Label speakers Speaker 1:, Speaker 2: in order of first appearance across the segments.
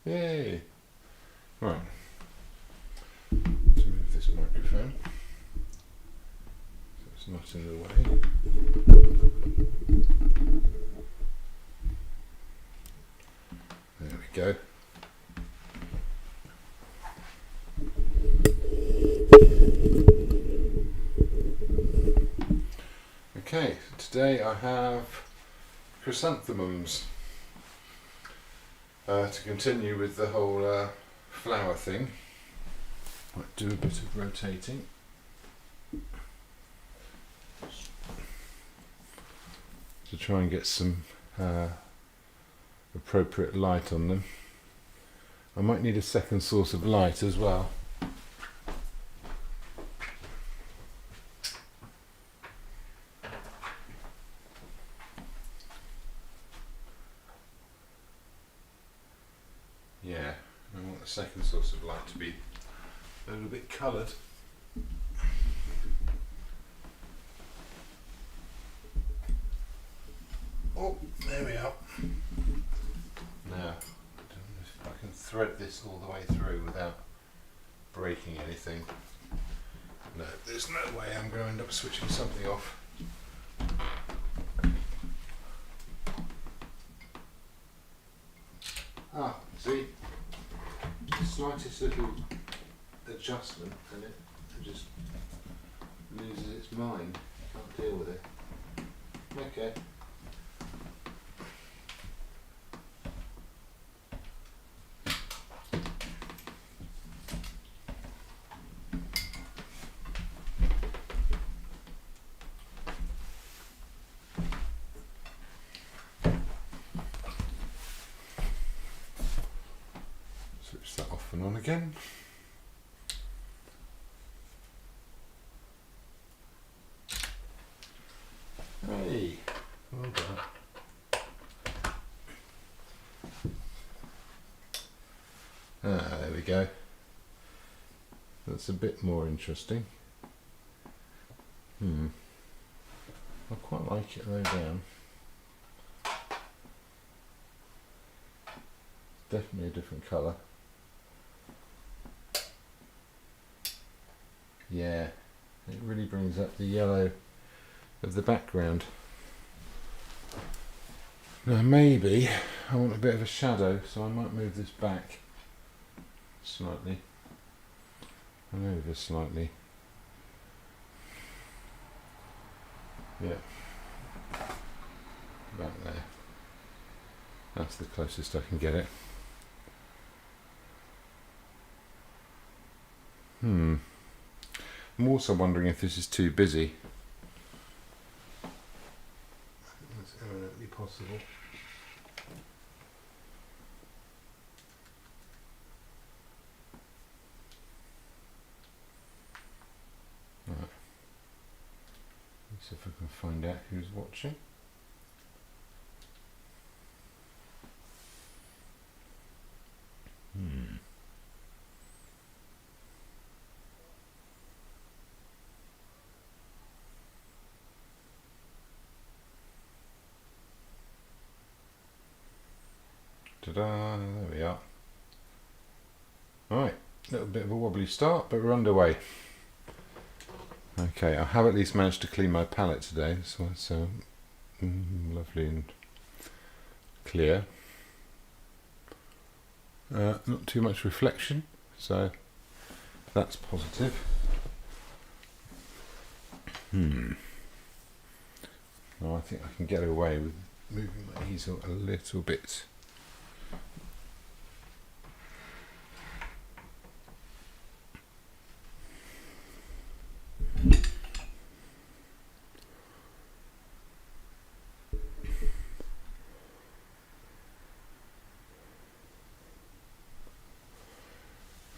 Speaker 1: Yay! Right, let's move this microphone so it's not in the way. There we go. Okay, today I have chrysanthemums. To continue with the whole flower thing, might do a bit of rotating. To try and get some appropriate light on them. I might need a second source of light as well. Yeah, I want the second source of light to be a little bit coloured. Oh, there we are. Now, I don't know if I can thread this all the way through without breaking anything. No, there's no way I'm going to end up switching something off. Ah, see? The slightest little adjustment and it just loses its mind. Can't deal with it. Okay. Switch that off and on again. Hey, well done. Ah, there we go. That's a bit more interesting. I quite like it low down. Definitely a different colour. Yeah, it really brings up the yellow of the background. Now maybe I want a bit of a shadow, so I might move this back slightly and over slightly. Yeah, about there. That's the closest I can get it. I'm also wondering if this is too busy. That's eminently possible. Right. Let's see if I can find out who's watching. Ta-da, there we are. Right, a little bit of a wobbly start, but we're underway. Okay, I have at least managed to clean my palette today, so it's lovely and clear. Not too much reflection, so that's positive. Now I think I can get away with moving my easel a little bit.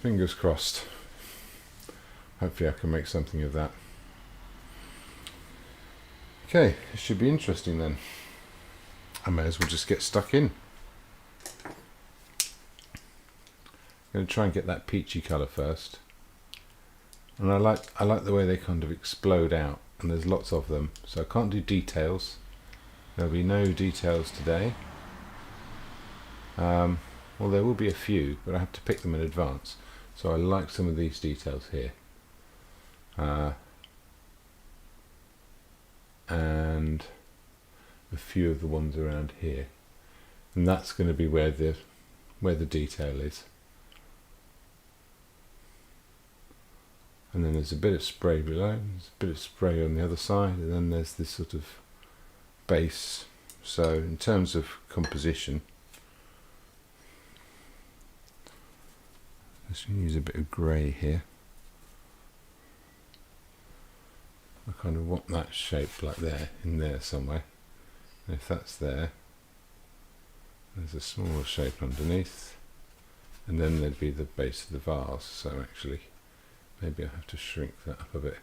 Speaker 1: Fingers crossed. Hopefully I can make something of that. Okay, it should be interesting then. I may as well just get stuck in. I'm going to try and get that peachy colour first. And I like the way they kind of explode out, and there's lots of them. So I can't do details. There'll be no details today. Well, there will be a few, but I have to pick them in advance. So I like some of these details here. And a few of the ones around here. And that's going to be where the detail is. And then there's a bit of spray below, there's a bit of spray on the other side, and then there's this sort of base. So in terms of composition, let's use a bit of grey here. I kind of want that shape like there, in there somewhere. And if that's there, there's a smaller shape underneath, and then there'd be the base of the vase. So actually, maybe I have to shrink that up a bit.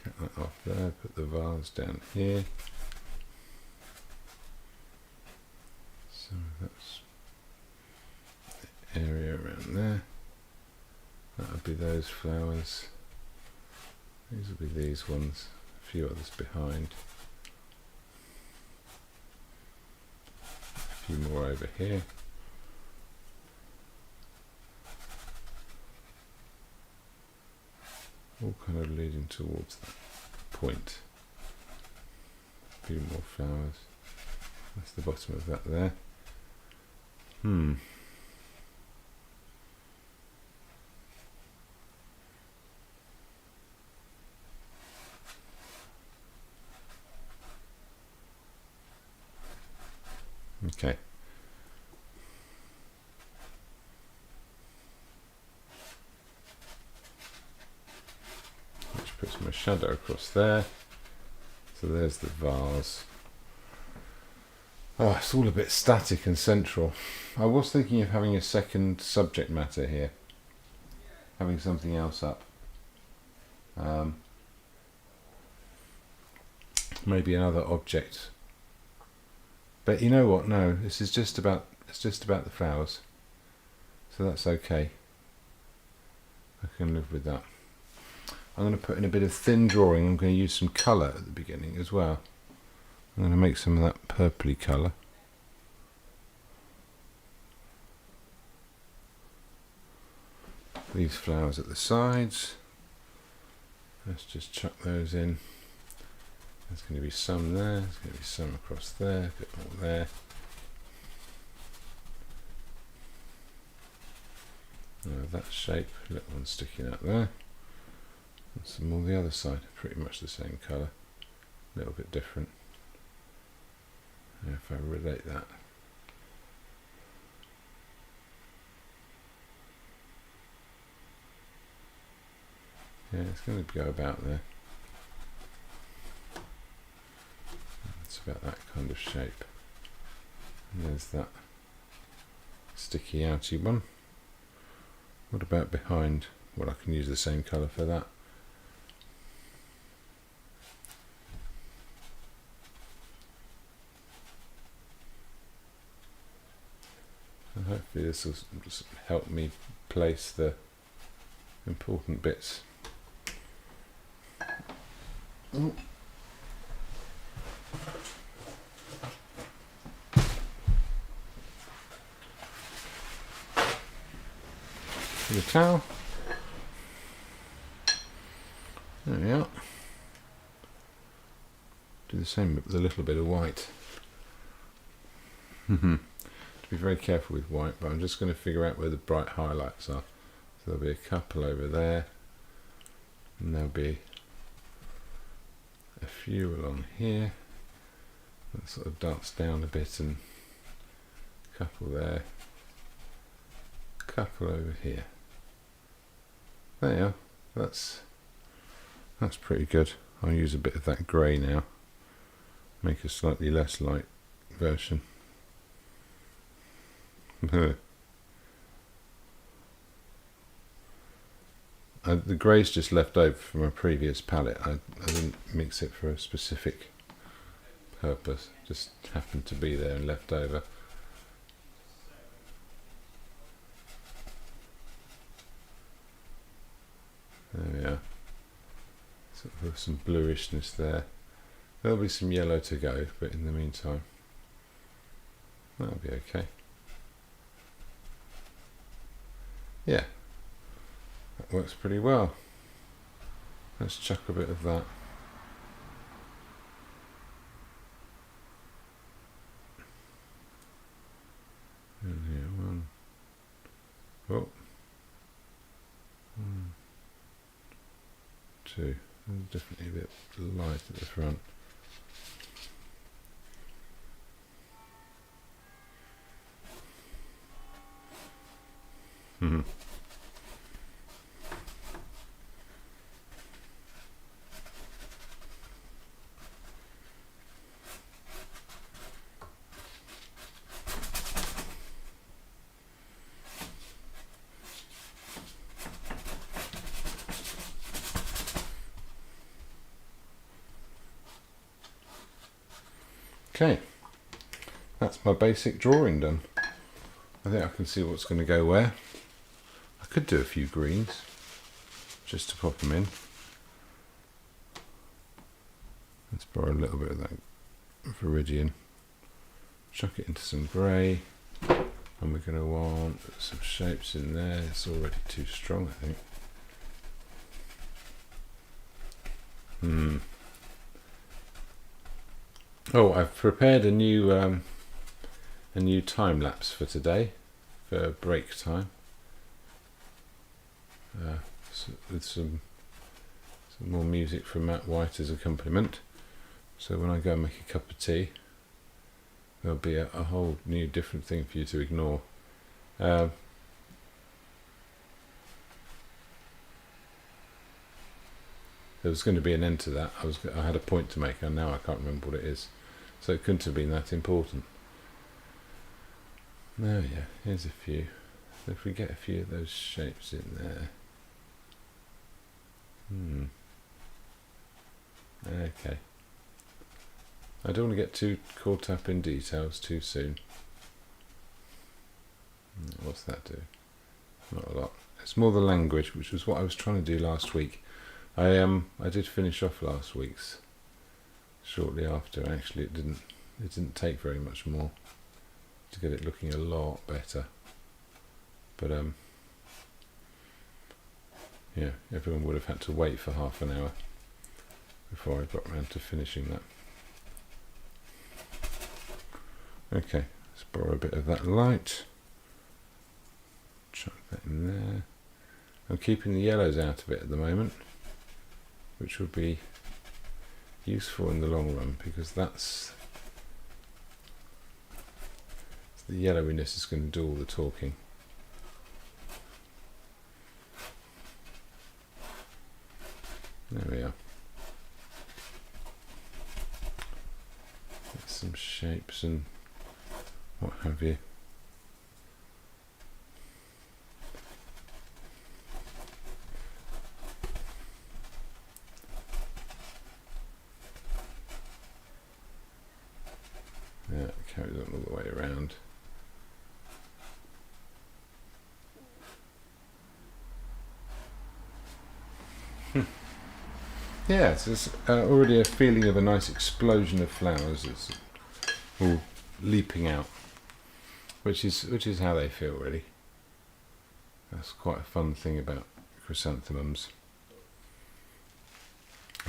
Speaker 1: Get that off there, put the vase down here. So that's the area around there. That would be those flowers. These will be these ones, a few others behind. A few more over here. All kind of leading towards that point. A few more flowers. That's the bottom of that there. Okay. Which puts my shadow across there. So there's the vase. Oh, it's all a bit static and central. I was thinking of having a second subject matter here. Having something else up. Maybe another object. But you know what? No, this is just about, it's just about the flowers. So that's okay. I can live with that. I'm going to put in a bit of thin drawing. I'm going to use some colour at the beginning as well. I'm going to make some of that purpley colour. These flowers at the sides. Let's just chuck those in. There's going to be some there, there's going to be some across there, a bit more there. That shape, little one sticking out there. And some more the other side, pretty much the same colour, a little bit different. And if I relate that. Yeah, it's going to go about there. It's about that kind of shape. And there's that sticky outy one. What about behind? Well, I can use the same colour for that. And hopefully this will just help me place the important bits. Ooh. The towel. There we are. Do the same with a little bit of white. To be very careful with white, but I'm just going to figure out where the bright highlights are. So there'll be a couple over there, and there'll be a few along here. That sort of darts down a bit, and a couple there, a couple over here. There you are. That's pretty good. I'll use a bit of that grey now. Make a slightly less light version. The grey's just left over from a previous palette. I didn't mix it for a specific purpose, just happened to be there and left over. There we are. Sort of some bluishness there. There'll be some yellow to go, but in the meantime, that'll be okay. Yeah, that works pretty well. Let's chuck a bit of that. And here, one. Oh. 1, 2. There's definitely a bit light at the front. Okay, that's my basic drawing done. I think I can see what's going to go where. I could do a few greens just to pop them in. Let's borrow a little bit of that viridian, chuck it into some grey, and we're going to want some shapes in there. It's already too strong, I think. Oh, I've prepared a new time lapse for today, for break time, with some more music from Matt White as accompaniment. So when I go and make a cup of tea, there'll be a whole new different thing for you to ignore. There was going to be an end to that. I had a point to make, and now I can't remember what it is. So it couldn't have been that important. Oh yeah, here's a few. So if we get a few of those shapes in there. Okay. I don't want to get too caught up in details too soon. What's that do? Not a lot. It's more the language, which was what I was trying to do last week. I did finish off last week's shortly after. Actually, it didn't take very much more to get it looking a lot better. But yeah, everyone would have had to wait for half an hour before I got round to finishing that. Okay, let's borrow a bit of that light. Chuck that in there. I'm keeping the yellows out of it at the moment, which would be useful in the long run, because that's the yellowiness is going to do all the talking. There we are. Get some shapes and what have you. Yeah, it carries on all the way around. Yeah, so there's already a feeling of a nice explosion of flowers. It's all leaping out, which is how they feel, really. That's quite a fun thing about chrysanthemums.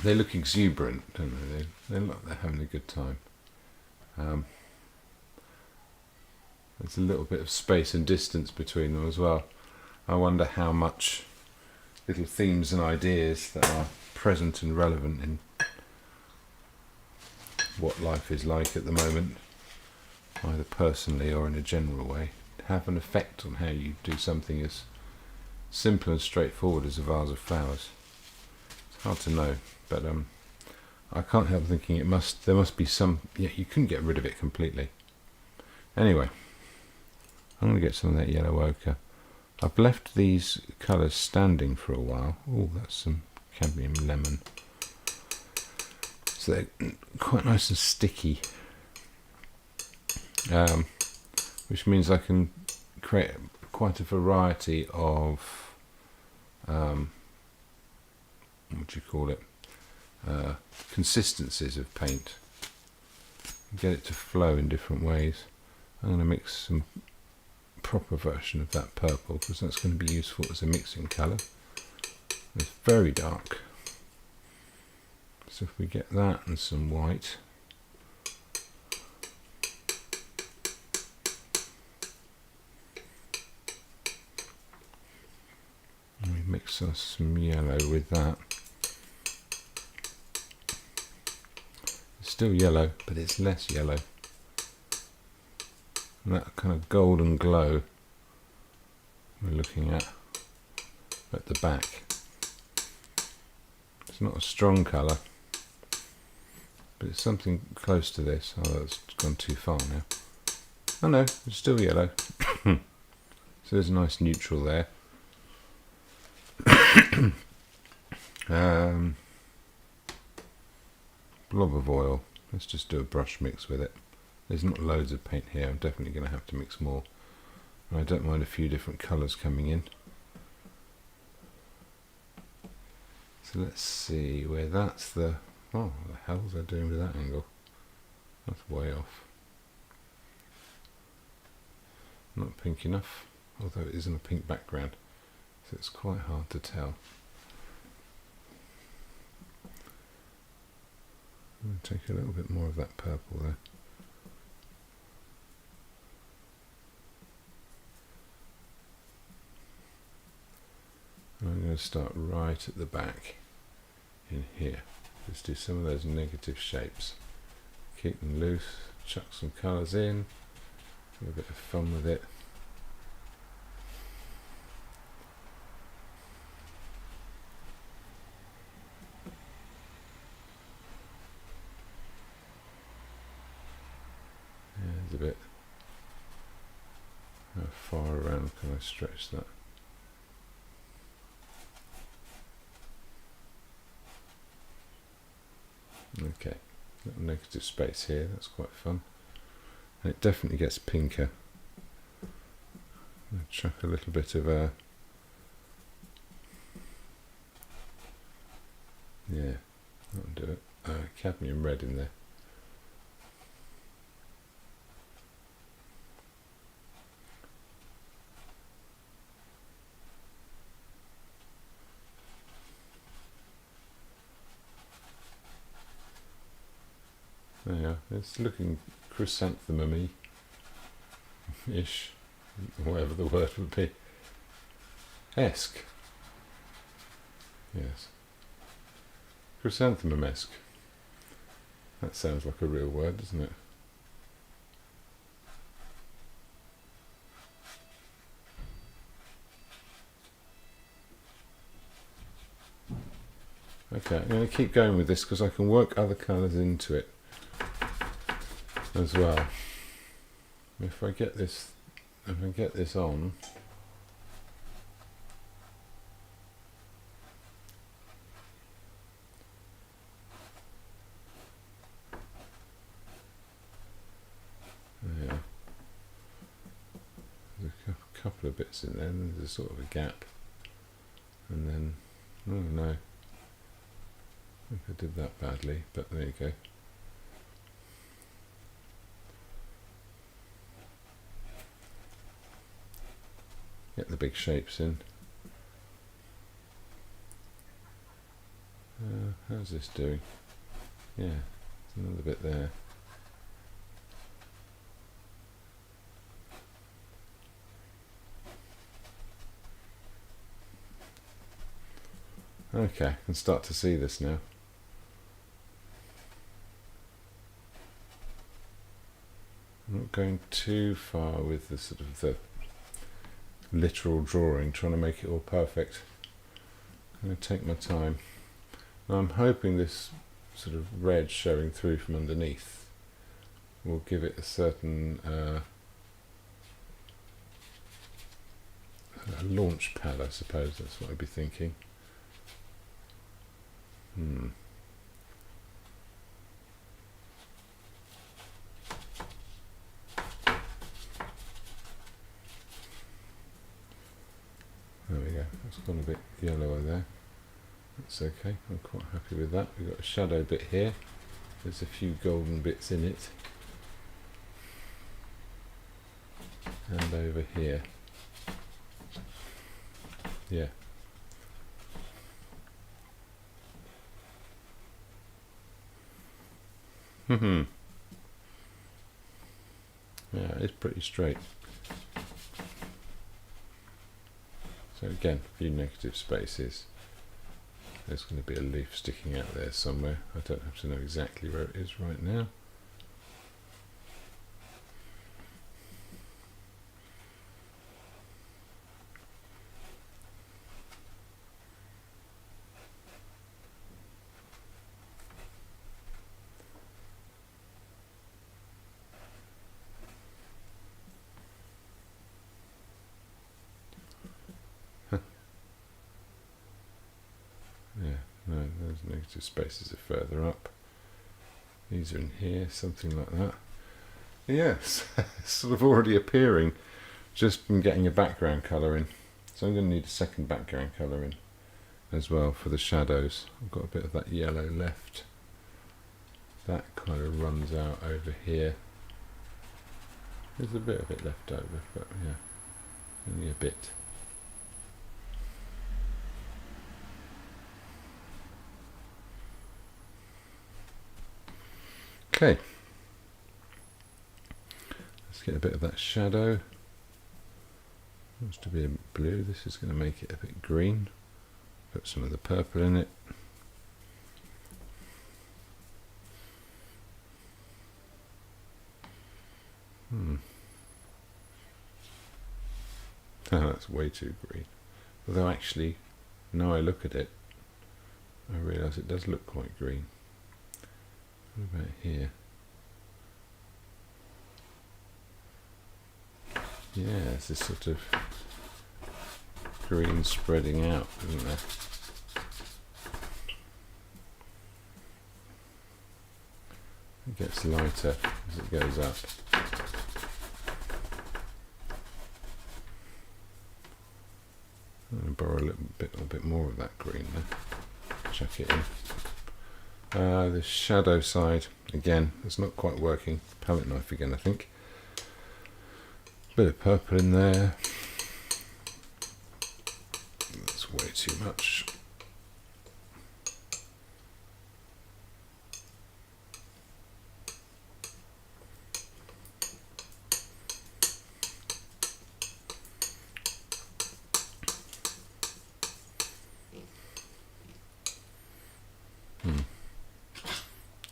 Speaker 1: They look exuberant, don't they? They look like they're having a good time. There's a little bit of space and distance between them as well. I wonder how much little themes and ideas that are present and relevant in what life is like at the moment, either personally or in a general way, have an effect on how you do something as simple and straightforward as a vase of flowers. It's hard to know, but I can't help thinking there must be some. Yeah, you couldn't get rid of it completely. Anyway, I'm going to get some of that yellow ochre. I've left these colours standing for a while. Oh, that's some cadmium lemon. So they're quite nice and sticky, which means I can create quite a variety of what do you call it, consistencies of paint. Get it to flow in different ways. I'm going to mix some proper version of that purple because that's going to be useful as a mixing colour. It's very dark, so if we get that and some white, and we mix us some yellow with that. It's still yellow, but it's less yellow. And that kind of golden glow we're looking at the back. It's not a strong colour, but it's something close to this. Oh, that's gone too far now. Oh no, it's still yellow. So there's a nice neutral there. Blob of oil. Let's just do a brush mix with it. There's not loads of paint here. I'm definitely going to have to mix more. And I don't mind a few different colours coming in. So let's see where that's the... Oh, what the hell is that doing with that angle? That's way off. Not pink enough, although it is in a pink background, so it's quite hard to tell. I'm going to take a little bit more of that purple there. And I'm going to start right at the back in here. Just do some of those negative shapes. Keep them loose, chuck some colours in, have a bit of fun with it. Yeah, there's a bit. How far around can I stretch that? Okay, little negative space here, that's quite fun. And it definitely gets pinker. I'll chuck a little bit of a... Yeah, that'll do it. Cadmium red in there. There you are. It's looking chrysanthemum-y-ish, whatever the word would be. Esque. Yes. Chrysanthemum-esque. That sounds like a real word, doesn't it? Okay, I'm going to keep going with this because I can work other colours into it as well. If I get this on, yeah, there's a couple of bits in there, and there's a sort of a gap, and then, oh no, I think I did that badly, but there you go. Get the big shapes in. How's this doing? Yeah, another bit there. Okay, I can start to see this now. I'm not going too far with the sort of the literal drawing, trying to make it all perfect. I'm going to take my time. Now I'm hoping this sort of red showing through from underneath will give it a certain a launch pad, I suppose. That's what I'd be thinking. That's gone a bit yellower there. That's okay, I'm quite happy with that. We've got a shadow bit here. There's a few golden bits in it. And over here. Yeah. Yeah, it's pretty straight. So again, a few negative spaces. There's going to be a leaf sticking out there somewhere. I don't have to know exactly where it is right now. Yeah, no, those negative spaces are further up. These are in here, something like that. Yes, sort of already appearing just from getting a background colour in. So I'm going to need a second background colour in as well for the shadows. I've got a bit of that yellow left. That kind of runs out over here. There's a bit of it left over, but yeah, only a bit. Okay, let's get a bit of that shadow. Wants to be a blue. This is going to make it a bit green. Put some of the purple in it. Oh, that's way too green. Although actually, now I look at it, I realise it does look quite green. What about here? Yeah, there's this sort of green spreading out, isn't there? It gets lighter as it goes up. I'm going to borrow a little bit more of that green there. Chuck it in. The shadow side, again, it's not quite working. Palette knife again, I think. Bit of purple in there. That's way too much.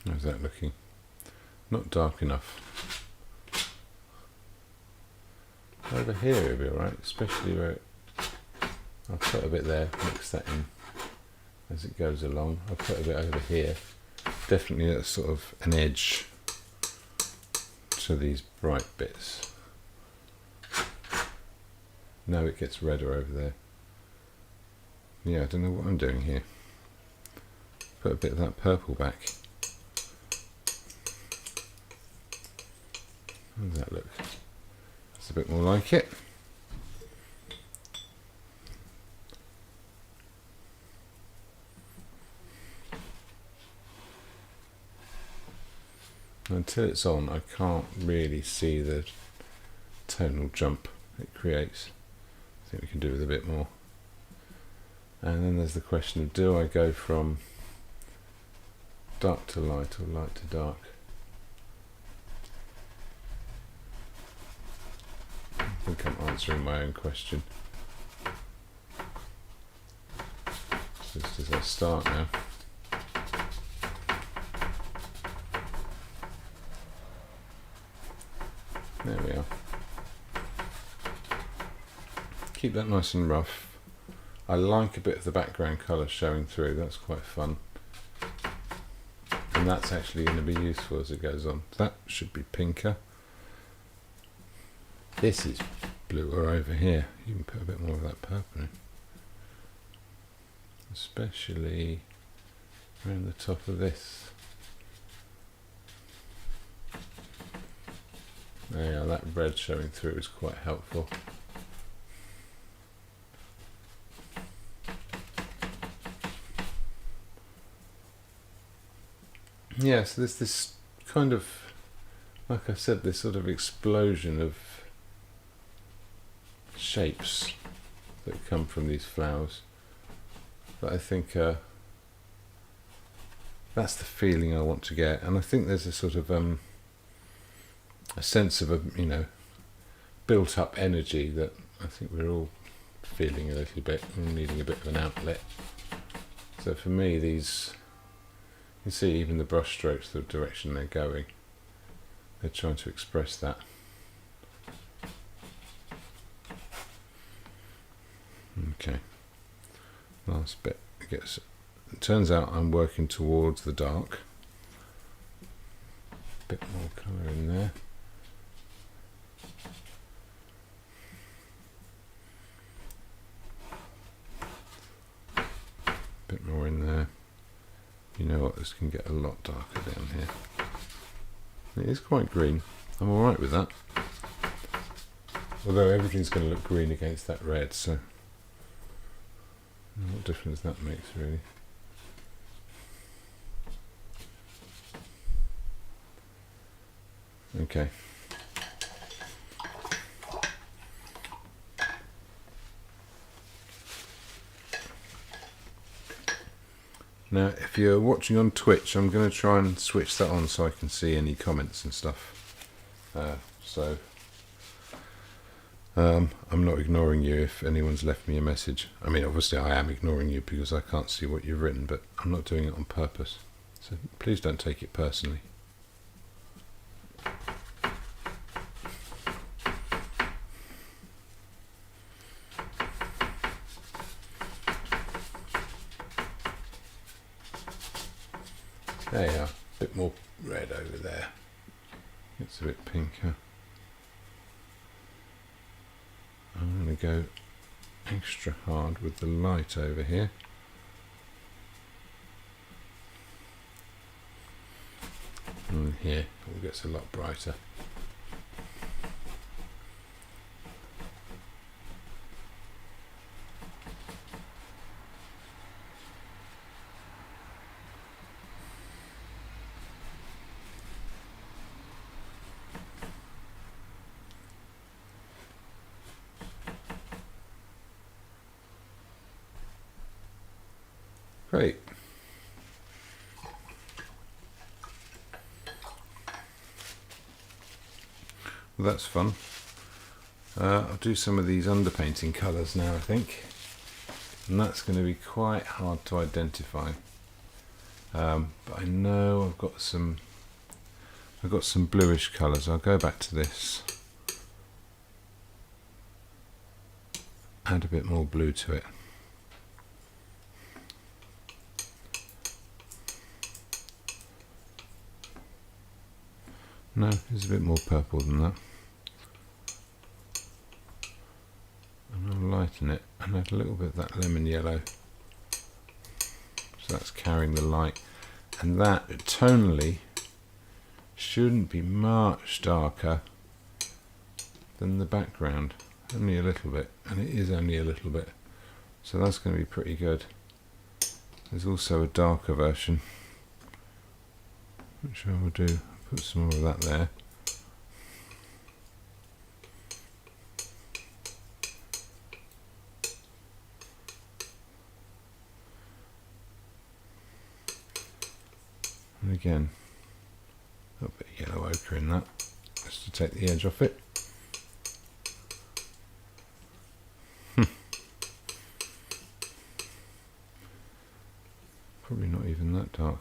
Speaker 1: How's that looking? Not dark enough. Over here it'll be alright, especially where I'll put a bit there, mix that in as it goes along. I'll put a bit over here. Definitely that's sort of an edge to these bright bits. Now it gets redder over there. Yeah, I don't know what I'm doing here. Put a bit of that purple back. How does that look? That's a bit more like it. Until it's on, I can't really see the tonal jump it creates. I think we can do with a bit more. And then there's the question of, do I go from dark to light or light to dark? I think I'm answering my own question. Just as I start now. There we are. Keep that nice and rough. I like a bit of the background colour showing through, that's quite fun. And that's actually going to be useful as it goes on. That should be pinker. This is bluer over here. You can put a bit more of that purple in. Especially around the top of this. Yeah, that red showing through is quite helpful. yeah, so there's this kind of, like I said, this sort of explosion of shapes that come from these flowers. But I think that's the feeling I want to get, and I think there's a sort of a sense of built up energy that I think we're all feeling a little bit and needing a bit of an outlet. So for me, these, you see even the brush strokes, the direction they're going, they're trying to express that. Okay, last bit. It turns out I'm working towards the dark. Bit more colour in there. Bit more in there. You know what, this can get a lot darker down here. It is quite green. I'm alright with that. Although everything's going to look green against that red, so what difference that makes really. Okay. Now, if you're watching on Twitch, I'm going to try and switch that on so I can see any comments and stuff. I'm not ignoring you if anyone's left me a message. I mean, obviously I am ignoring you because I can't see what you've written, but I'm not doing it on purpose. So please don't take it personally. There you are, a bit more red over there. It's a bit pinker. I'm going to go extra hard with the light over here. And here it all gets a lot brighter. Great. Well, that's fun. I'll do some of these underpainting colours now, I think, and that's going to be quite hard to identify. But I know I've got some bluish colours. I'll go back to this, add a bit more blue to it. No, it's a bit more purple than that. And I'll lighten it and add a little bit of that lemon yellow. So that's carrying the light. And that, tonally, shouldn't be much darker than the background. Only a little bit. And it is only a little bit. So that's going to be pretty good. There's also a darker version, which I will do. Put some more of that there. And again, a little bit of yellow ochre in that, just to take the edge off it. Probably not even that dark.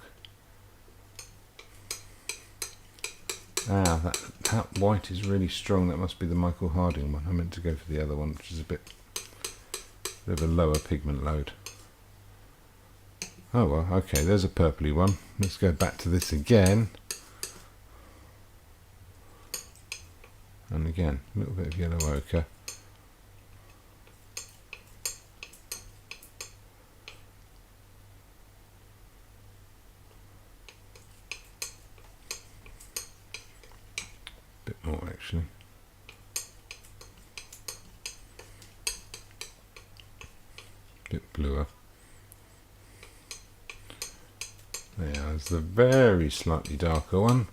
Speaker 1: Ah, that white is really strong. That must be the Michael Harding one. I meant to go for the other one, which is a bit of a lower pigment load. Oh well, okay, there's a purpley one. Let's go back to this again. And again, a little bit of yellow ochre. Bit more actually. Bit bluer. There's the very slightly darker one,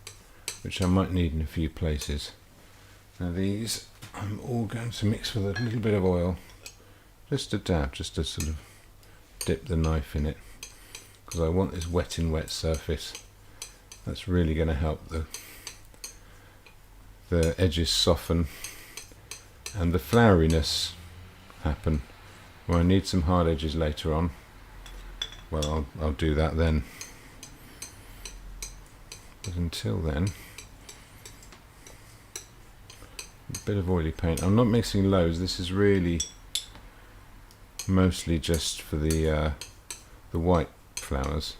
Speaker 1: which I might need in a few places. Now these I'm all going to mix with a little bit of oil, just a dab, just to sort of dip the knife in it, because I want this wet in wet surface. That's really going to help the edges soften and the floweriness happen. Well, I need some hard edges later on. Well, I'll do that then. But until then, a bit of oily paint. I'm not mixing loads. This is really mostly just for the white flowers,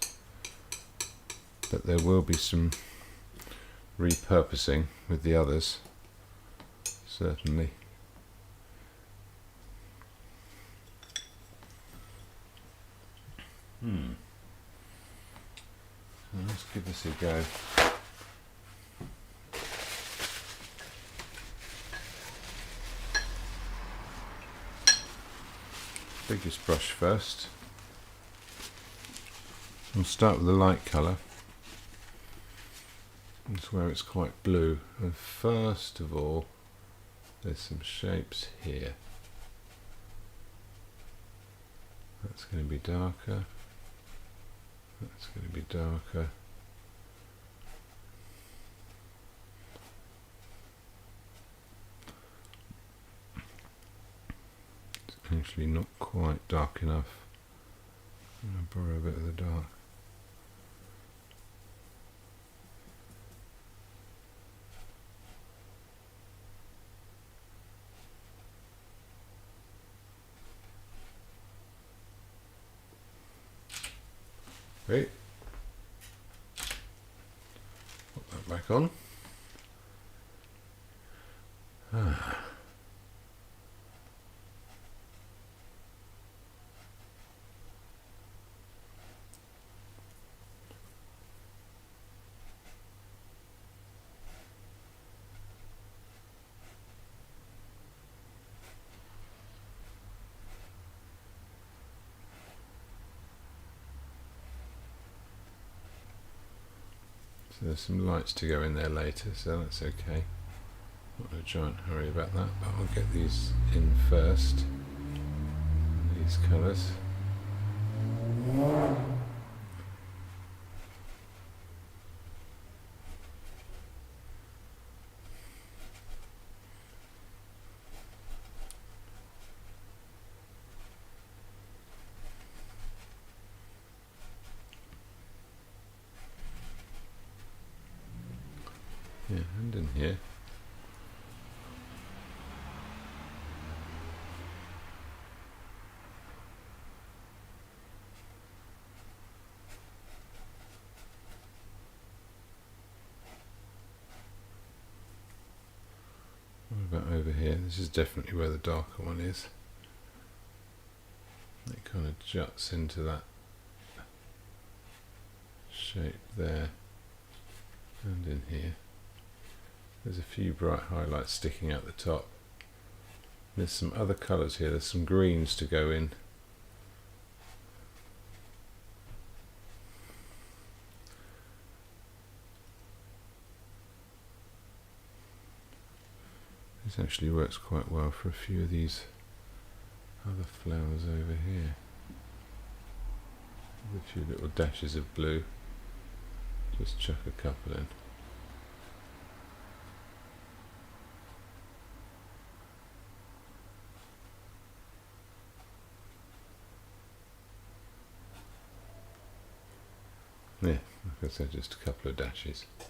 Speaker 1: but there will be some repurposing with the others, certainly. So let's give this a go. Biggest brush first. I'll start with the light colour. It's where it's quite blue. And first of all, there's some shapes here. That's going to be darker. That's going to be darker. It's actually not quite dark enough. I'm going to borrow a bit of the dark. Right. Put that back on. So there's some lights to go in there later, so that's okay. Not in a giant hurry about that, but I'll get these in first. These colours. Yeah, and in here. What about over here? This is definitely where the darker one is. It kind of juts into that shape there, and in here. There's a few bright highlights sticking out the top. There's some other colours here. There's some greens to go in. This actually works quite well for a few of these other flowers over here. With a few little dashes of blue. Just chuck a couple in. Yeah, like I said, just a couple of dashes. A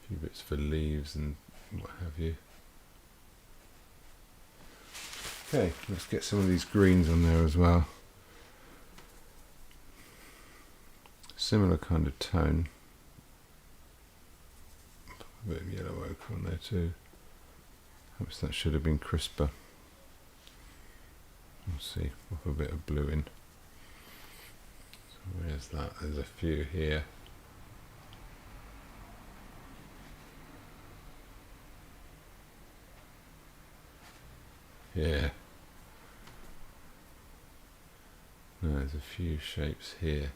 Speaker 1: few bits for leaves and what have you. Okay, let's get some of these greens on there as well. Similar kind of tone. A bit of yellow ochre on there too. Perhaps that should have been crisper. We'll see, pop a bit of blue in. So where's that? There's a few here. here. No, there's a few shapes here.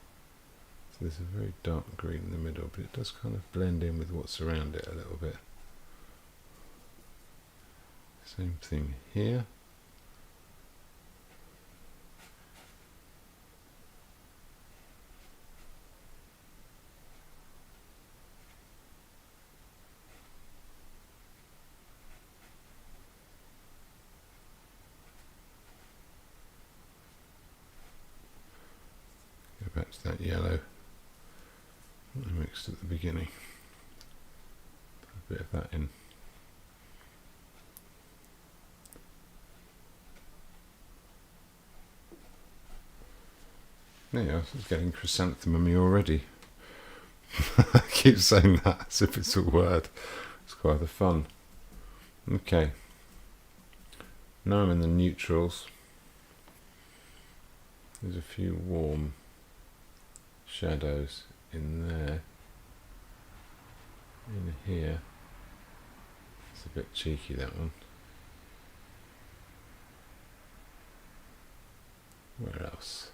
Speaker 1: So there's a very dark green in the middle, but it does kind of blend in with what's around it a little bit. Same thing here. Go back to that yellow that I mixed at the beginning. Put a bit of that in. There you are, it's getting chrysanthemum-y already. I keep saying that as if it's a word. It's quite fun. Okay. Now I'm in the neutrals. There's a few warm shadows in there. In here. It's a bit cheeky, that one. Where else?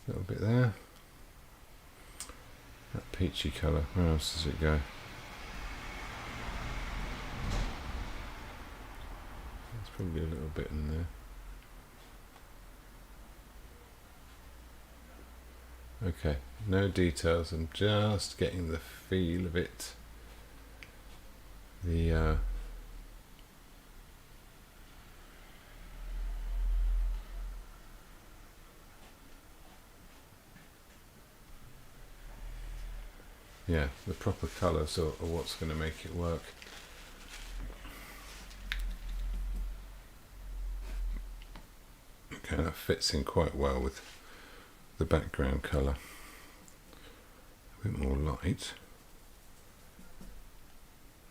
Speaker 1: A little bit there. That peachy colour, where else does it go? There's probably a little bit in there. Okay, no details, I'm just getting the feel of it. The proper colours are what's going to make it work. Okay, that fits in quite well with the background colour. A bit more light.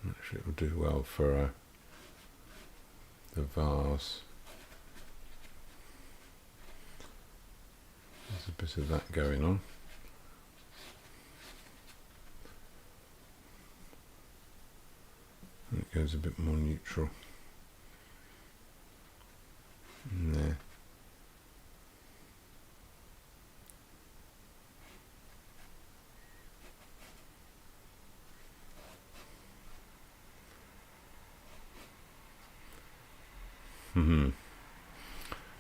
Speaker 1: Actually, it will do well for the vase. There's a bit of that going on. And it goes a bit more neutral in there.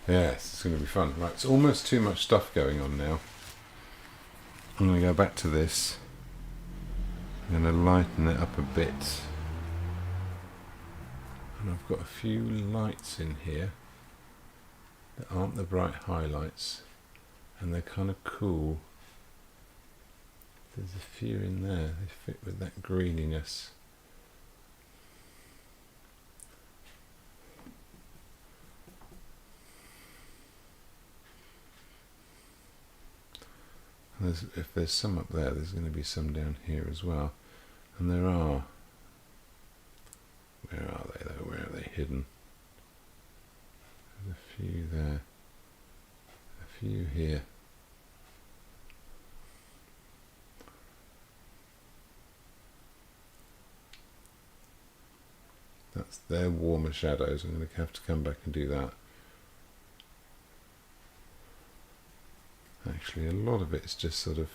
Speaker 1: Yes, it's going to be fun. Right, it's almost too much stuff going on now. I'm going to go back to this. I'm going to lighten it up a bit. And I've got a few lights in here that aren't the bright highlights, and they're kind of cool. There's a few in there, they fit with that greeniness. If there's some up there, there's going to be some down here as well. And there are. Where are they though? Where are they hidden? There's a few there. A few here. That's their warmer shadows. I'm going to have to come back and do that. Actually, a lot of it's just sort of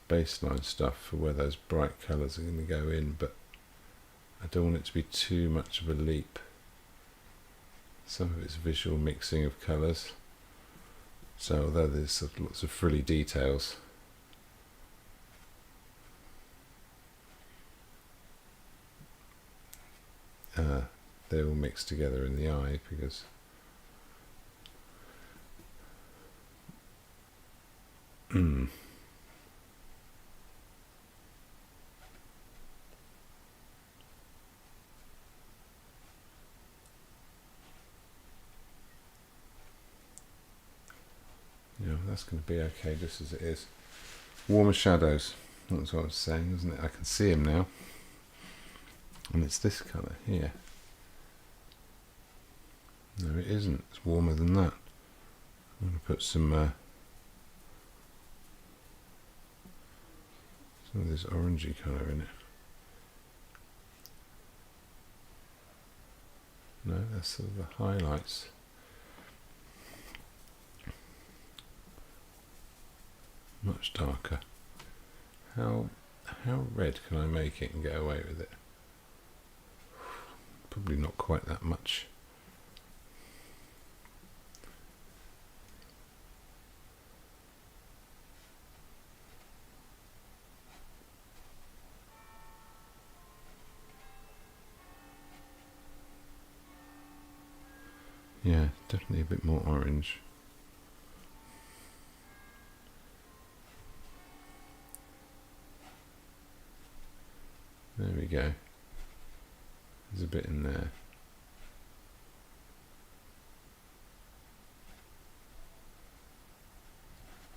Speaker 1: baseline stuff for where those bright colours are going to go in, but I don't want it to be too much of a leap. Some of it's visual mixing of colours, so although there's sort of lots of frilly details, they're all mixed together in the eye because that's going to be okay just as it is. Warmer shadows, that's what I was saying, isn't it? I can see them now, and it's this colour here. No, it isn't, it's warmer than that. I'm going to put some Some of this orangey colour in it. No, that's sort of the highlights. Much darker. How red can I make it and get away with it? Probably not quite that much. Yeah, definitely a bit more orange. There we go. There's a bit in there.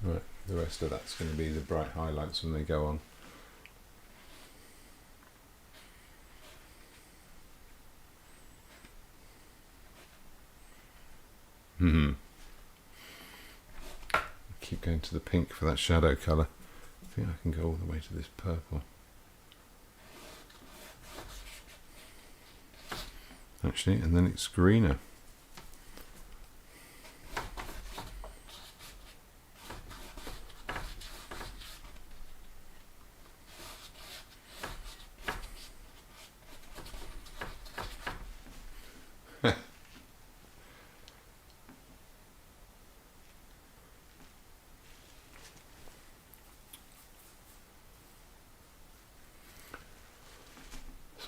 Speaker 1: Right, the rest of that's going to be the bright highlights when they go on. Keep going to the pink for that shadow colour. I think I can go all the way to this purple. Actually, and then it's greener.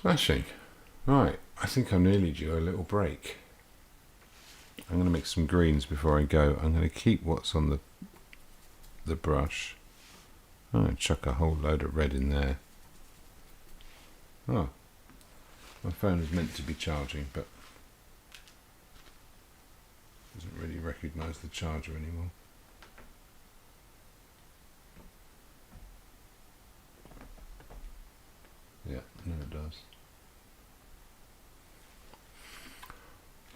Speaker 1: Smashing. Right, I think I'm nearly due a little break. I'm going to mix some greens before I go. I'm going to keep what's on the brush. I'm going to chuck a whole load of red in there. Oh, my phone is meant to be charging, but doesn't really recognise the charger anymore. Yeah, no it does.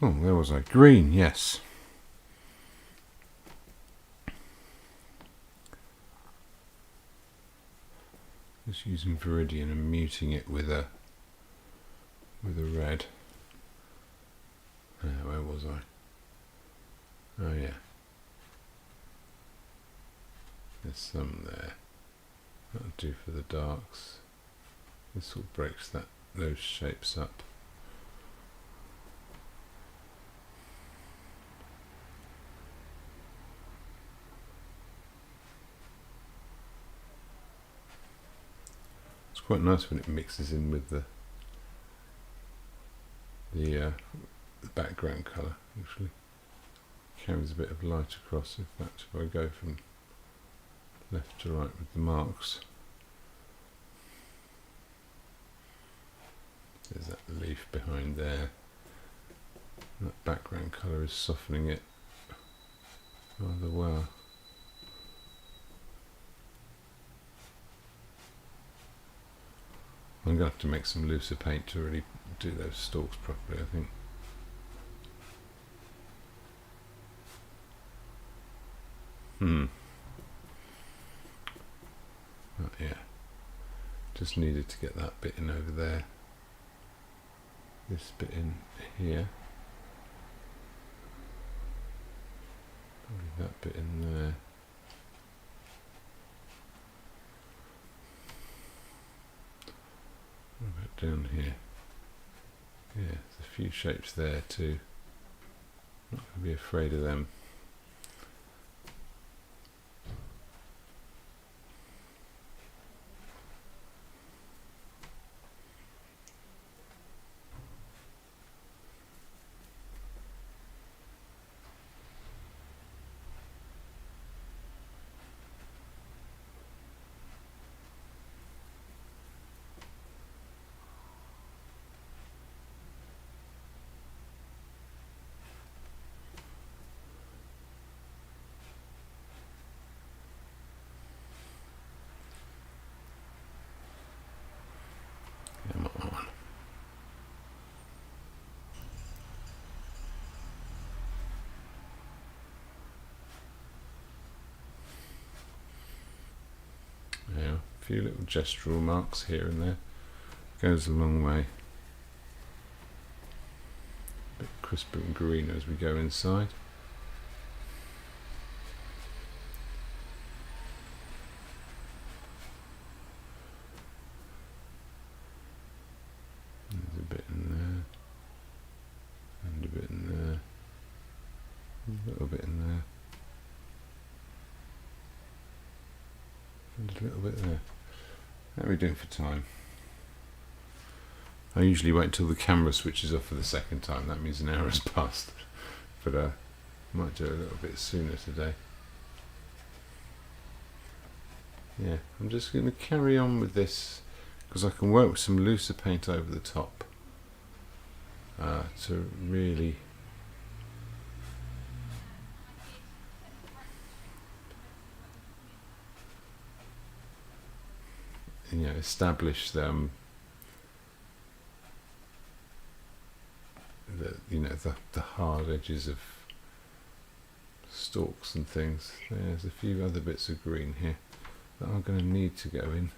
Speaker 1: Oh, where was I? Green, yes. Just using Viridian and muting it with a red. Where was I? Oh yeah. There's some there. That'll do for the darks. This all breaks those shapes up. It's quite nice when it mixes in with the background colour. Actually carries a bit of light across. In fact, if I go from left to right with the marks, there's that leaf behind there. And that background colour is softening it rather well. I'm going to have to make some looser paint to really do those stalks properly, I think. Oh, yeah. Just needed to get that bit in over there. This bit in here. Probably that bit in there. What about down here? Yeah, there's a few shapes there too. Not going to be afraid of them. few little gestural marks here and there. Goes a long way. A bit crisper and greener as we go inside. There's a bit in there, and a bit in there, a little bit in there, and a little bit there. How are we doing for time? I usually wait until the camera switches off for the second time. That means an hour has passed. But I might do it a little bit sooner today. Yeah, I'm just going to carry on with this because I can work with some looser paint over the top to really establish them. The hard edges of stalks and things. There's a few other bits of green here that are going to need to go in.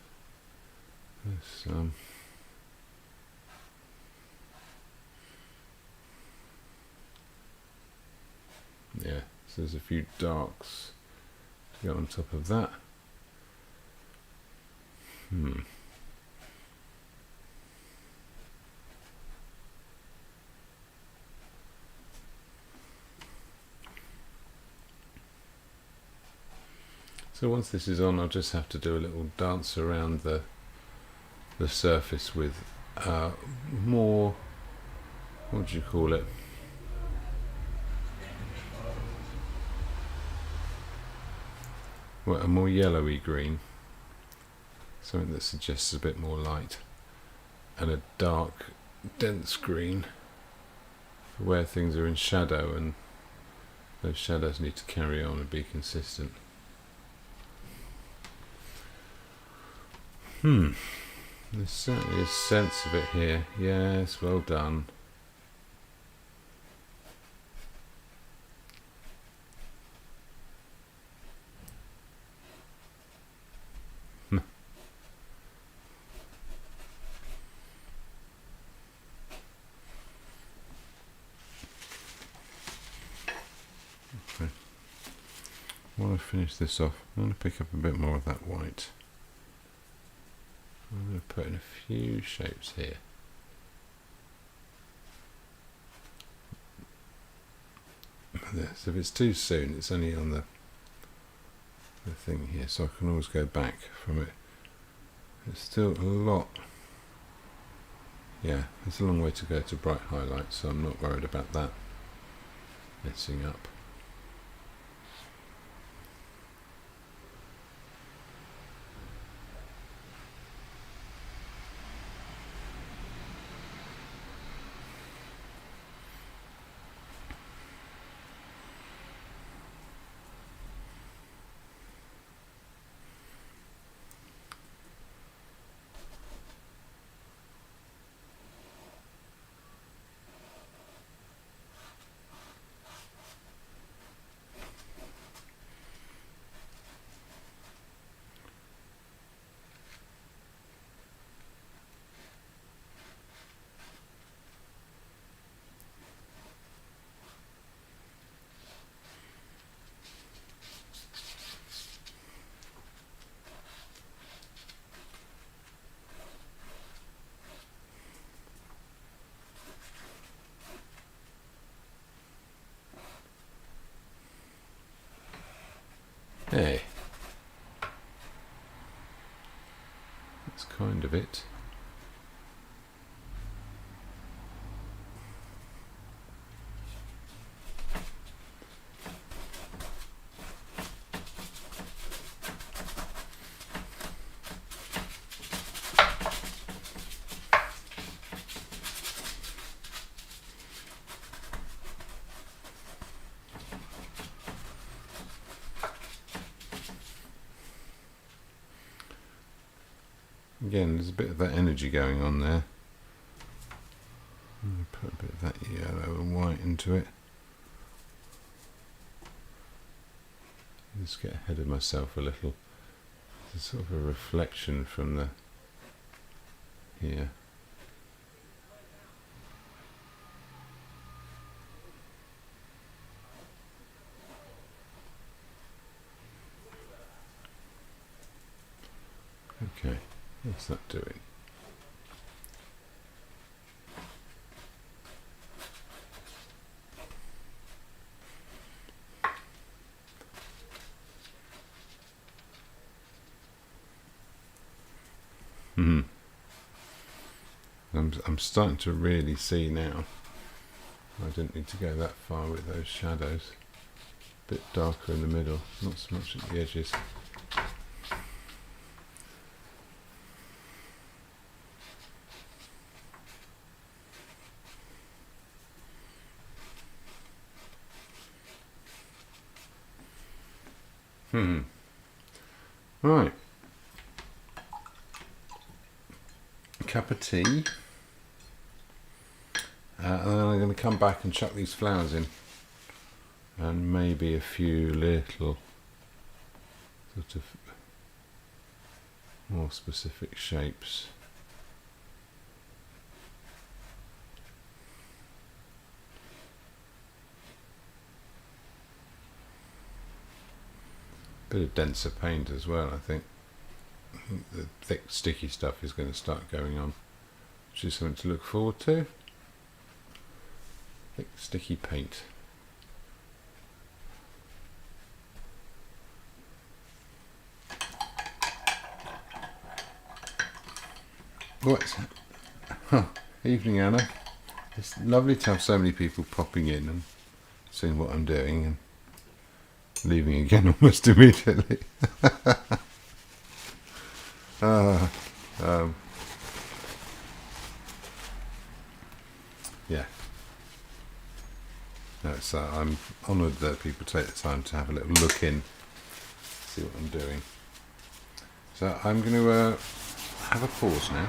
Speaker 1: Yeah, so there's a few darks to go on top of that. So once this is on, I'll just have to do a little dance around the surface with more, what do you call it? Well, a more yellowy green, something that suggests a bit more light, and a dark, dense green for where things are in shadow, and those shadows need to carry on and be consistent. There's certainly a sense of it here. Yes, well done. Okay. While I finish this off, I'm going to pick up a bit more of that white. I'm going to put in a few shapes here. So if it's too soon, it's only on the thing here, so I can always go back from it. There's still a lot. Yeah, there's a long way to go to bright highlights, so I'm not worried about that messing up. Hey, that's kind of it. Again, there's a bit of that energy going on there. I'm going to put a bit of that yellow and white into it. Just get ahead of myself a little. There's sort of a reflection from the here. Okay, what's that doing? I'm starting to really see now. I didn't need to go that far with those shadows. A bit darker in the middle, not so much at the edges. Right. A cup of tea. And then I'm going to come back and chuck these flowers in. And maybe a few little sort of more specific shapes. Bit of denser paint as well, I think. The thick sticky stuff is going to start going on, which is something to look forward to. Thick sticky paint. What's evening, Anna. It's lovely to have so many people popping in and seeing what I'm doing and leaving again almost immediately. Yeah. No, so I'm honoured that people take the time to have a little look in, see what I'm doing. So I'm going to have a pause now.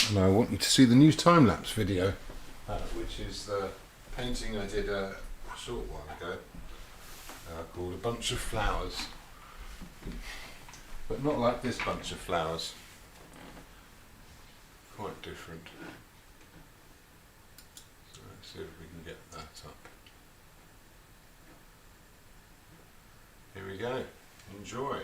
Speaker 1: And I want you to see the new time-lapse video, which is the painting I did a short while ago, called A Bunch of Flowers. But not like this bunch of flowers. Quite different. So let's see if we can get that up. Here we go. Enjoy.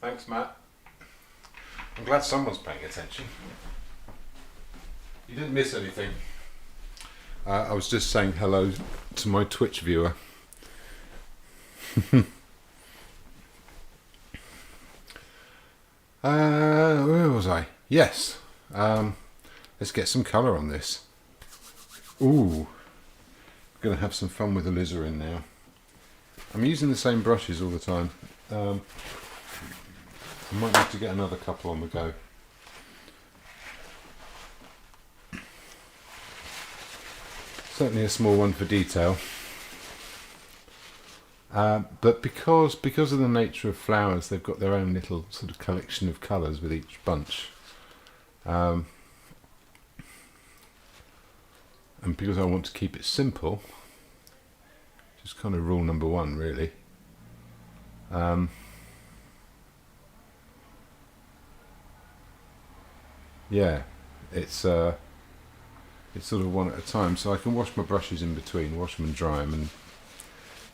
Speaker 1: Thanks, Matt. I'm glad someone's paying attention. You didn't miss anything. I was just saying hello to my Twitch viewer. Where was I? Yes. Let's get some colour on this. Ooh. Gonna have some fun with alizarin now. I'm using the same brushes all the time. I might need to get another couple on the go. Certainly a small one for detail. But because of the nature of flowers, they've got their own little sort of collection of colours with each bunch. And because I want to keep it simple, which is kind of rule number one, really. Yeah, it's sort of one at a time, so I can wash my brushes in between, wash them and dry them, and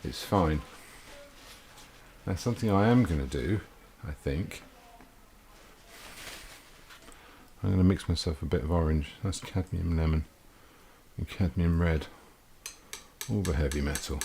Speaker 1: it's fine. Now, something I am going to do, I think, I'm going to mix myself a bit of orange. That's cadmium lemon and cadmium red, all the heavy metal.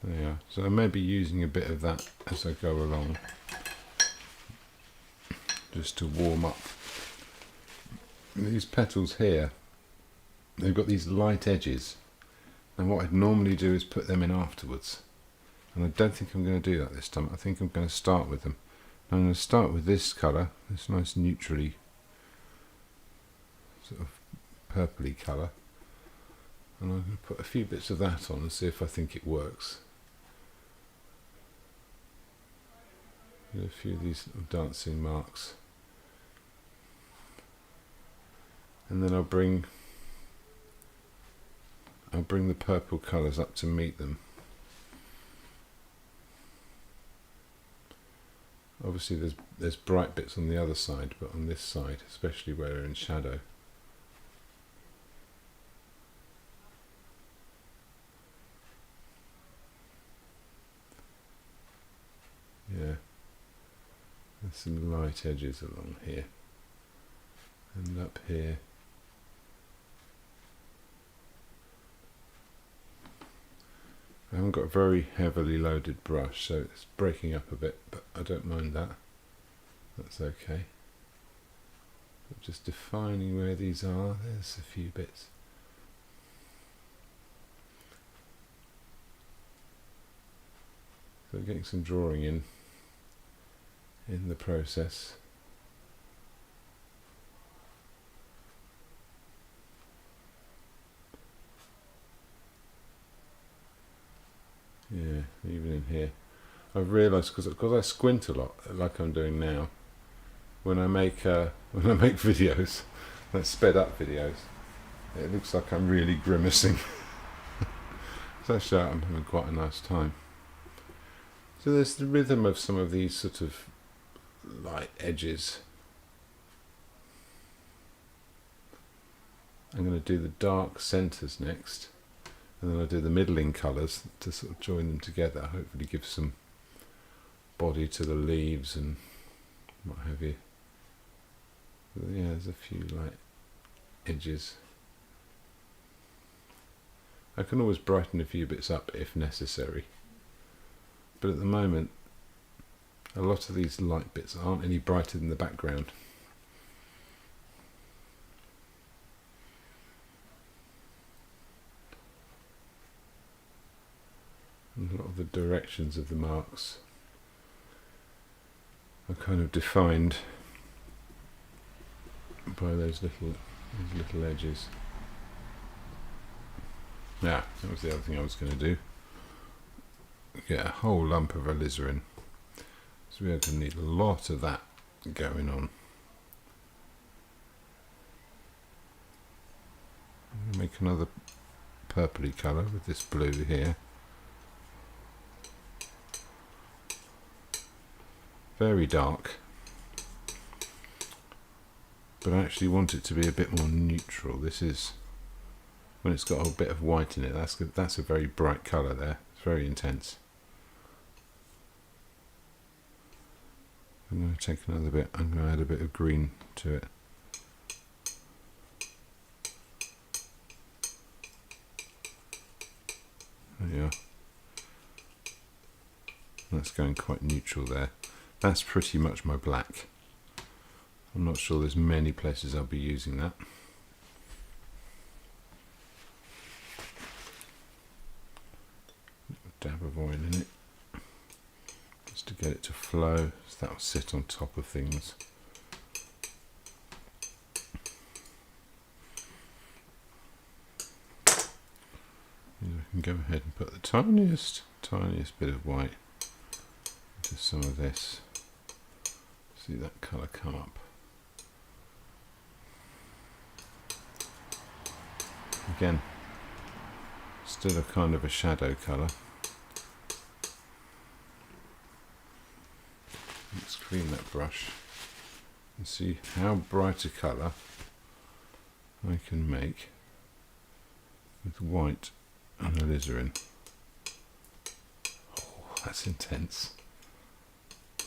Speaker 1: There you are. So I may be using a bit of that as I go along, just to warm up. These petals here, they've got these light edges, and what I'd normally do is put them in afterwards, and I don't think I'm going to do that this time. I think I'm going to start with them. I'm going to start with this colour, this nice neutrally sort of purpley colour, and I'm going to put a few bits of that on and see if I think it works. A few of these little dancing marks, and then I'll bring the purple colours up to meet them. Obviously there's bright bits on the other side, but on this side, especially where they're in shadow, yeah. There's some light edges along here and up here. I haven't got a very heavily loaded brush, so it's breaking up a bit, but I don't mind that. That's okay. But just defining where these are, there's a few bits. So getting some drawing in the process. Yeah, even in here. I've realised, because I squint a lot, like I'm doing now, when I make videos, like sped up videos, it looks like I'm really grimacing. So actually I'm having quite a nice time. So there's the rhythm of some of these sort of light edges. I'm going to do the dark centres next, and then I'll do the middling colours to sort of join them together, hopefully give some body to the leaves and what have you. But yeah, there's a few light edges. I can always brighten a few bits up if necessary, but at the moment a lot of these light bits aren't any brighter than the background. And a lot of the directions of the marks are kind of defined by those little edges. Now, that was the other thing I was going to do. Get a whole lump of alizarin. So we're going to need a lot of that going on. I'm going to make another purpley colour with this blue here. very dark, but I actually want it to be a bit more neutral. This is, when it's got a bit of white in it, that's a very bright colour there. It's very intense. I'm going to take another bit, I'm going to add a bit of green to it. There you are. That's going quite neutral there. That's pretty much my black. I'm not sure there's many places I'll be using that. A dab of oil in it, just to get it to flow, so that will sit on top of things. And I can go ahead and put the tiniest bit of white into some of this. See that colour come up. Again, still a kind of a shadow colour. Let's clean that brush and see how bright a colour I can make with white and alizarin. Oh, that's intense.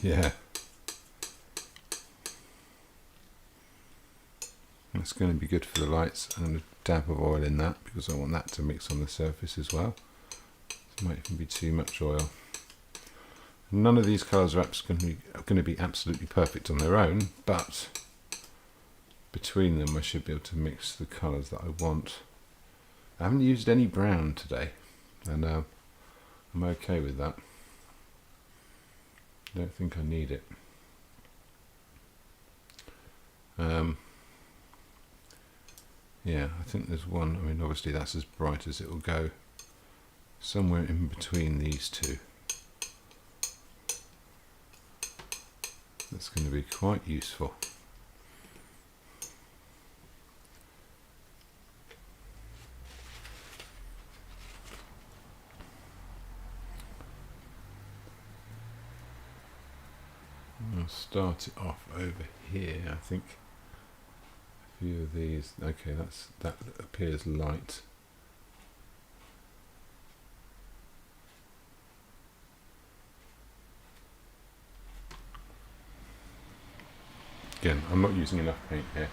Speaker 1: Yeah. That's going to be good for the lights. I'm going to dab of oil in that because I want that to mix on the surface as well. It might even be too much oil. None of these colours are going to be absolutely perfect on their own, but between them I should be able to mix the colours that I want. I haven't used any brown today, and I'm okay with that. I don't think I need it. Yeah, I think there's one, I mean obviously that's as bright as it will go. Somewhere in between these two. That's going to be quite useful. I'll start it off over here, I think. A few of these, okay, that appears light. Again, I'm not using enough paint here.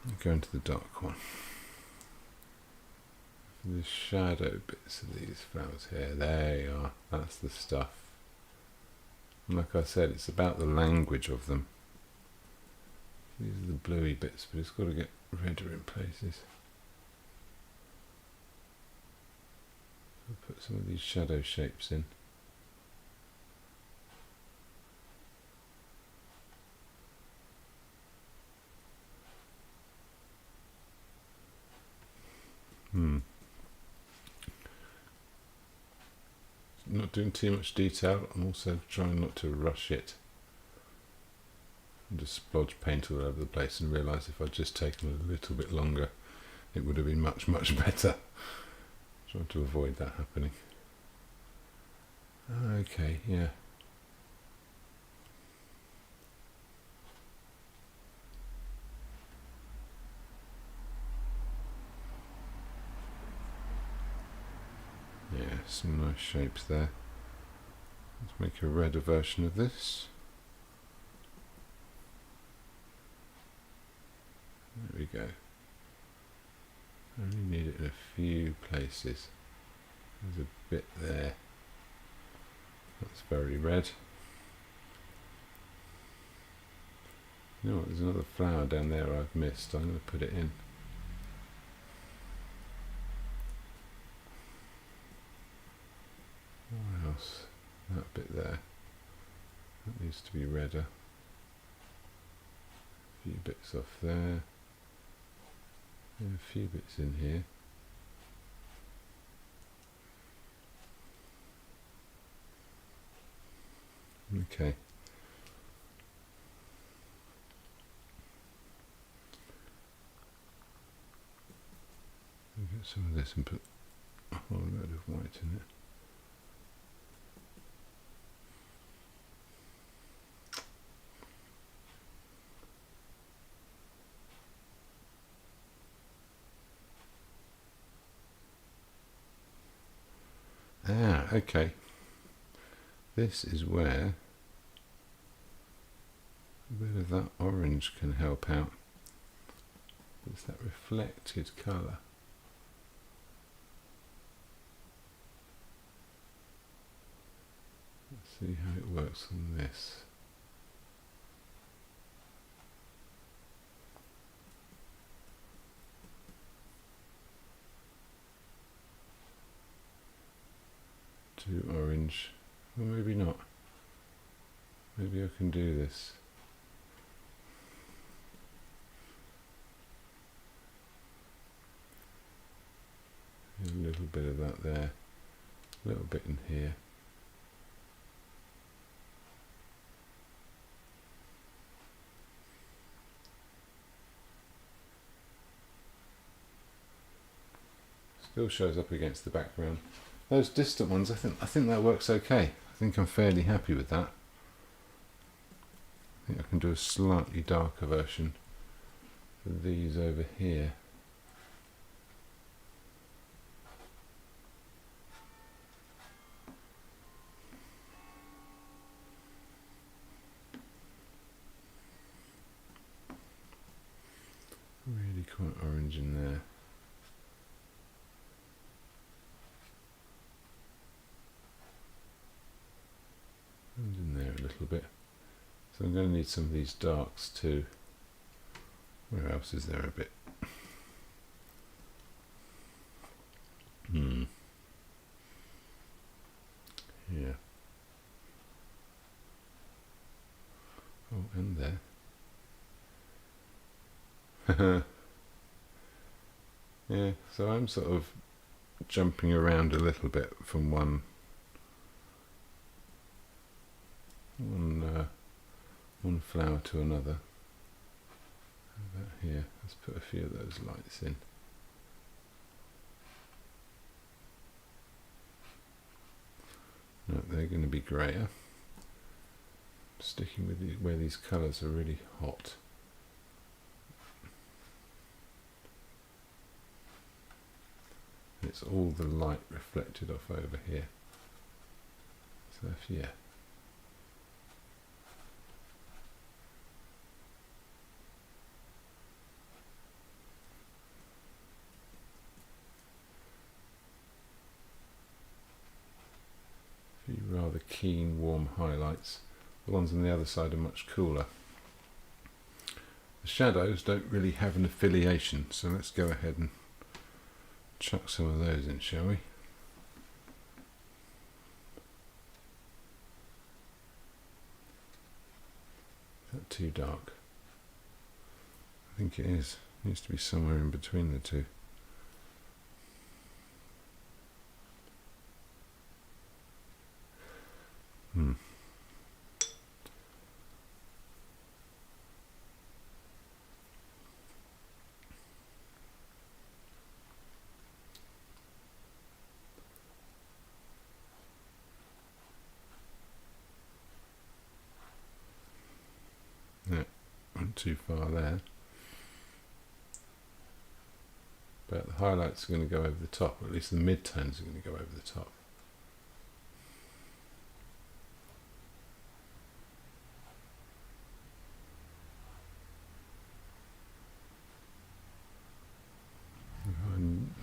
Speaker 1: I'll go into the dark one. The shadow bits of these flowers here, there you are, that's the stuff. And like I said, it's about the language of them. These are the bluey bits, but it's got to get redder in places. I'll put some of these shadow shapes in. Not doing too much detail. I'm also trying not to rush it and just splodge paint all over the place and realise if I'd just taken a little bit longer it would have been much better. Trying to avoid that happening. Okay, yeah. Yeah, some nice shapes there. Let's make a redder version of this. There we go. I only need it in a few places. There's a bit there. That's very red. You know what, there's another flower down there I've missed. I'm going to put it in. What else? That bit there. That needs to be redder. A few bits off there. And a few bits in here. Okay. I'll get some of this and put a whole load of white in it. okay. This is where a bit of that orange can help out. It's that reflected colour. Let's see how it works on this. Too orange. Well, maybe not. Maybe I can do this. A little bit of that there, a little bit in here. Still shows up against the background. Those distant ones, I think that works okay. I think I'm fairly happy with that. I think I can do a slightly darker version for these over here. Really quite orange in there. And in there a little bit. So I'm going to need some of these darks too. Where else is there a bit? Yeah. Oh, and there. Yeah, so I'm sort of jumping around a little bit from one flower to another. How about here? Let's put a few of those lights in. No, they're going to be greyer. Sticking with where these colours are really hot. It's all the light reflected off over here. So yeah. A few rather keen, warm highlights. The ones on the other side are much cooler. The shadows don't really have an affiliation, so let's go ahead and chuck some of those in, shall we? Is that too dark? I think it is. It needs to be somewhere in between the two. Yeah, not too far there. But the highlights are going to go over the top, or at least the mid-tones are going to go over the top.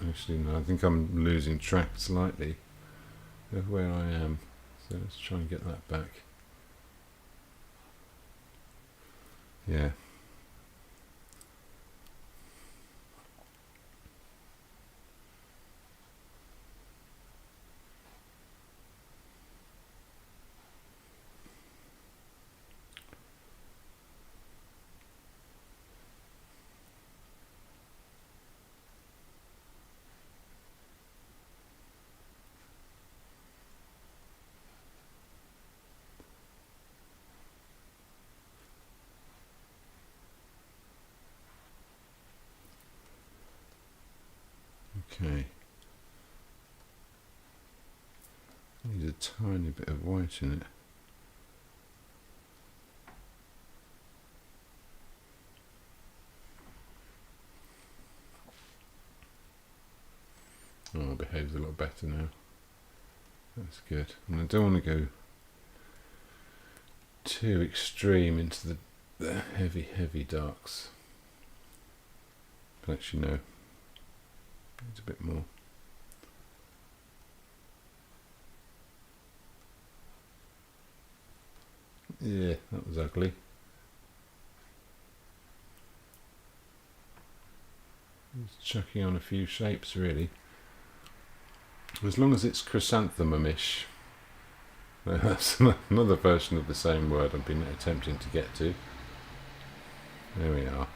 Speaker 1: Actually, no, I think I'm losing track slightly of where I am. So let's try and get that back. Yeah. Okay. Needs a tiny bit of white in it. Oh, it behaves a lot better now. That's good. And I don't want to go too extreme into the heavy darks. But actually no, needs a bit more. Yeah, that was ugly. Just chucking on a few shapes really. As long as it's chrysanthemum-ish. That's another version of the same word I've been attempting to get to. There we are. A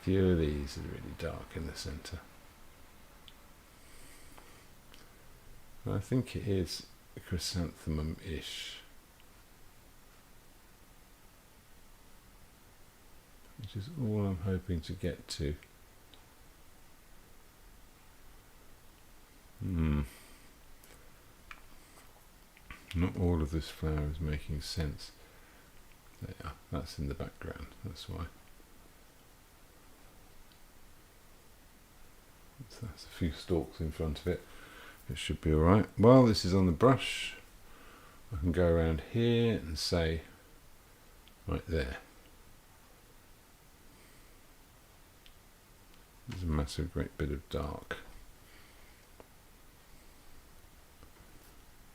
Speaker 1: few of these are really dark in the centre. I think it is chrysanthemum-ish. Which is all I'm hoping to get to. Not all of this flower is making sense. There, that's in the background, that's why. So that's a few stalks in front of it. It should be alright. While this is on the brush, I can go around here and say, right there. There's a massive great bit of dark.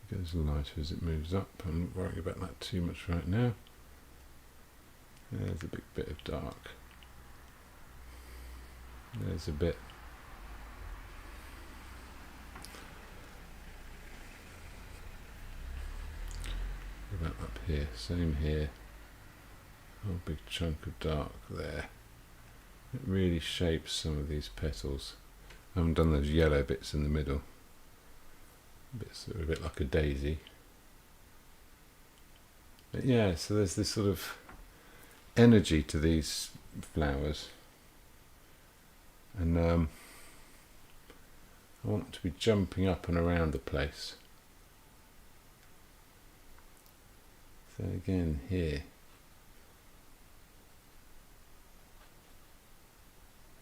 Speaker 1: It goes lighter as it moves up. I'm not worrying about that too much right now. There's a big bit of dark. There's a bit. What about up here? Same here. Oh, big chunk of dark there. It really shapes some of these petals. I haven't done those yellow bits in the middle. Bits that are a bit like a daisy. But yeah, so there's this sort of energy to these flowers. And I want them to be jumping up and around the place. So again here.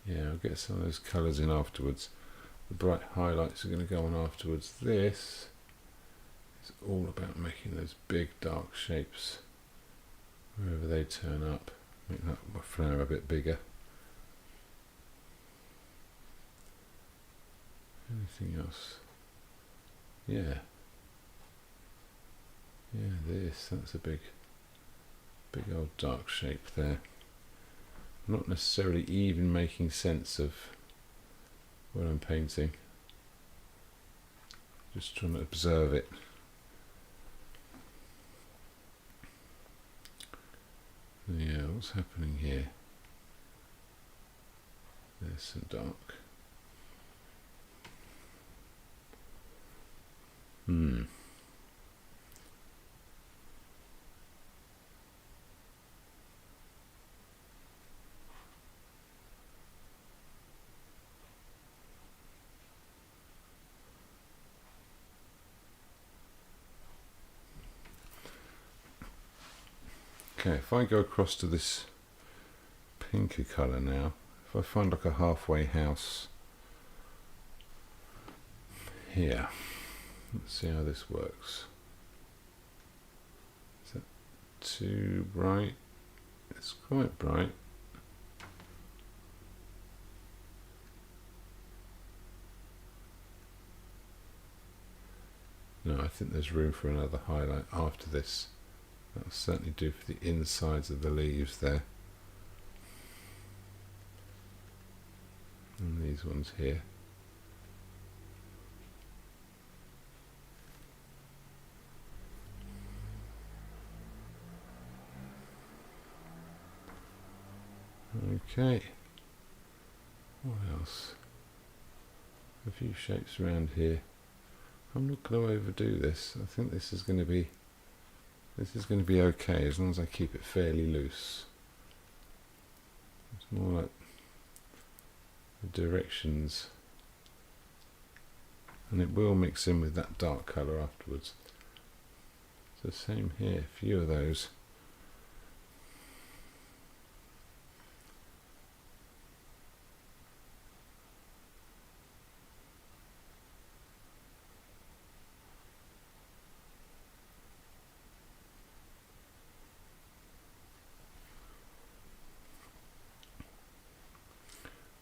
Speaker 1: Yeah, I'll get some of those colours in afterwards. The bright highlights are going to go on afterwards. This is all about making those big dark shapes wherever they turn up. Make that flower a bit bigger. Anything else? Yeah. Yeah, that's a big old dark shape there. Not necessarily even making sense of what I'm painting. Just trying to observe it. Yeah, what's happening here? There's some dark. Okay, if I go across to this pinker colour now, if I find like a halfway house here, let's see how this works. Is that too bright? It's quite bright. No, I think there's room for another highlight after this. That'll certainly do for the insides of the leaves there. And these ones here. Okay. What else? A few shapes around here. I'm not going to overdo this. I think this is going to be okay as long as I keep it fairly loose. It's more like the directions, and it will mix in with that dark colour afterwards. So same here, a few of those.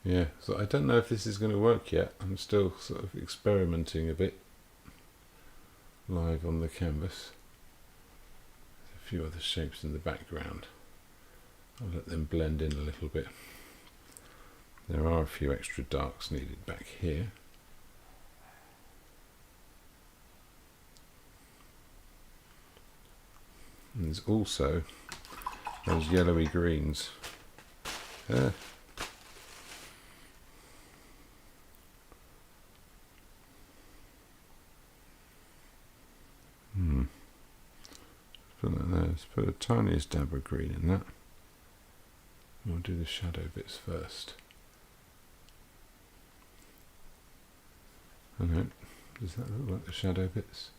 Speaker 1: Yeah, so I don't know if this is going to work yet. I'm still sort of experimenting a bit live on the canvas. There's a few other shapes in the background. I'll let them blend in a little bit. There are a few extra darks needed back here. And there's also those yellowy greens. Put that there. Let's put a tiniest dab of green in that. We'll do the shadow bits first. I know. Does that look like the shadow bits?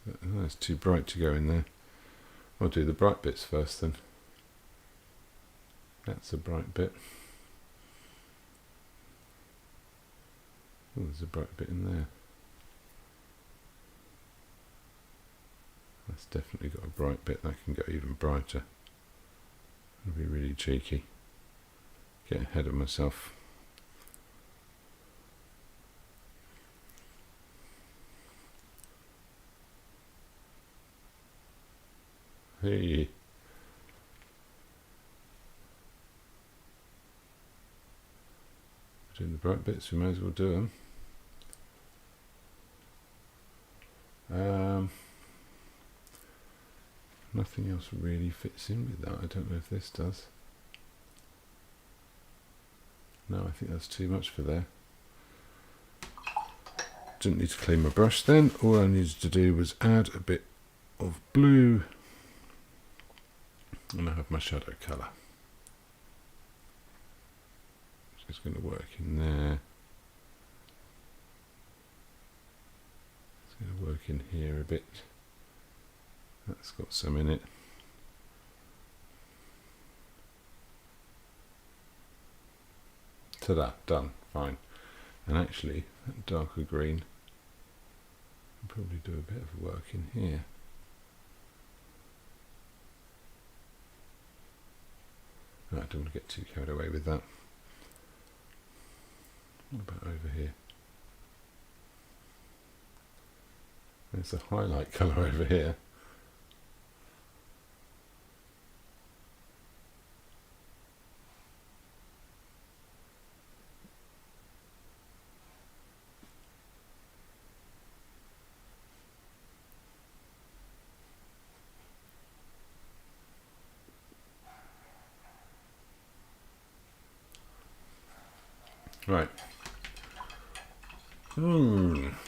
Speaker 1: Oh, it's too bright to go in there. I'll do the bright bits first then. That's a bright bit. Oh, there's a bright bit in there. That's definitely got a bright bit. That can go even brighter. It'll be really cheeky. Get ahead of myself. Hey. Doing the bright bits, we may as well do them. Nothing else really fits in with that. I don't know if this does. No, I think that's too much for there. Didn't need to clean my brush then. All I needed to do was add a bit of blue, and I have my shadow colour. It's going to work in there. It's going to work in here a bit. That's got some in it. Ta-da, done, fine. And actually, that darker green, I'll probably do a bit of work in here. I don't want to get too carried away with that. What about over here? There's a highlight colour over here. Right.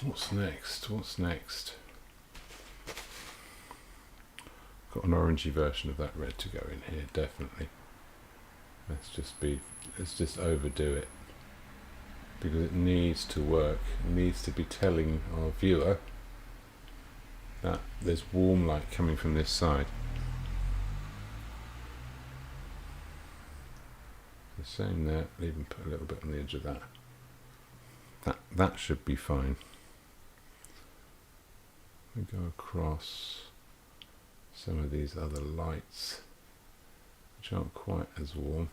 Speaker 1: What's next? What's next? Got an orangey version of that red to go in here, definitely. Let's just overdo it. Because it needs to work. It needs to be telling our viewer that there's warm light coming from this side. The same there, even put a little bit on the edge of that. That should be fine. We go across some of these other lights, which aren't quite as warm.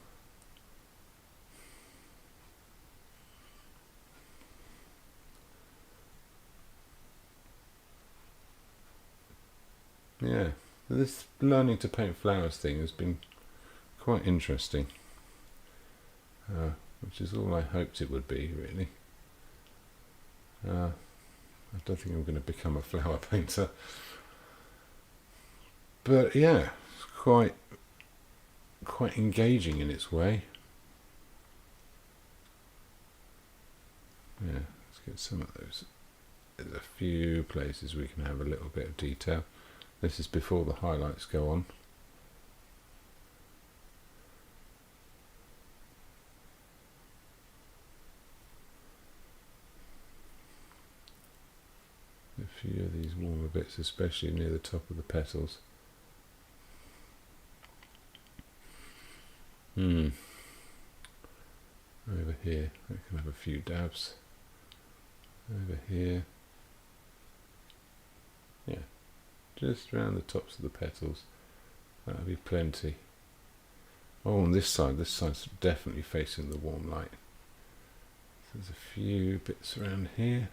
Speaker 1: Yeah, this learning to paint flowers thing has been quite interesting, which is all I hoped it would be, really. I don't think I'm going to become a flower painter, but yeah, it's quite engaging in its way. Yeah, let's get some of those. There's a few places we can have a little bit of detail. This is before the highlights go on. A few of these warmer bits, especially near the top of the petals. Over here, I can have a few dabs. Over here. Yeah, just around the tops of the petals. That'll be plenty. Oh, on this side's definitely facing the warm light. There's a few bits around here.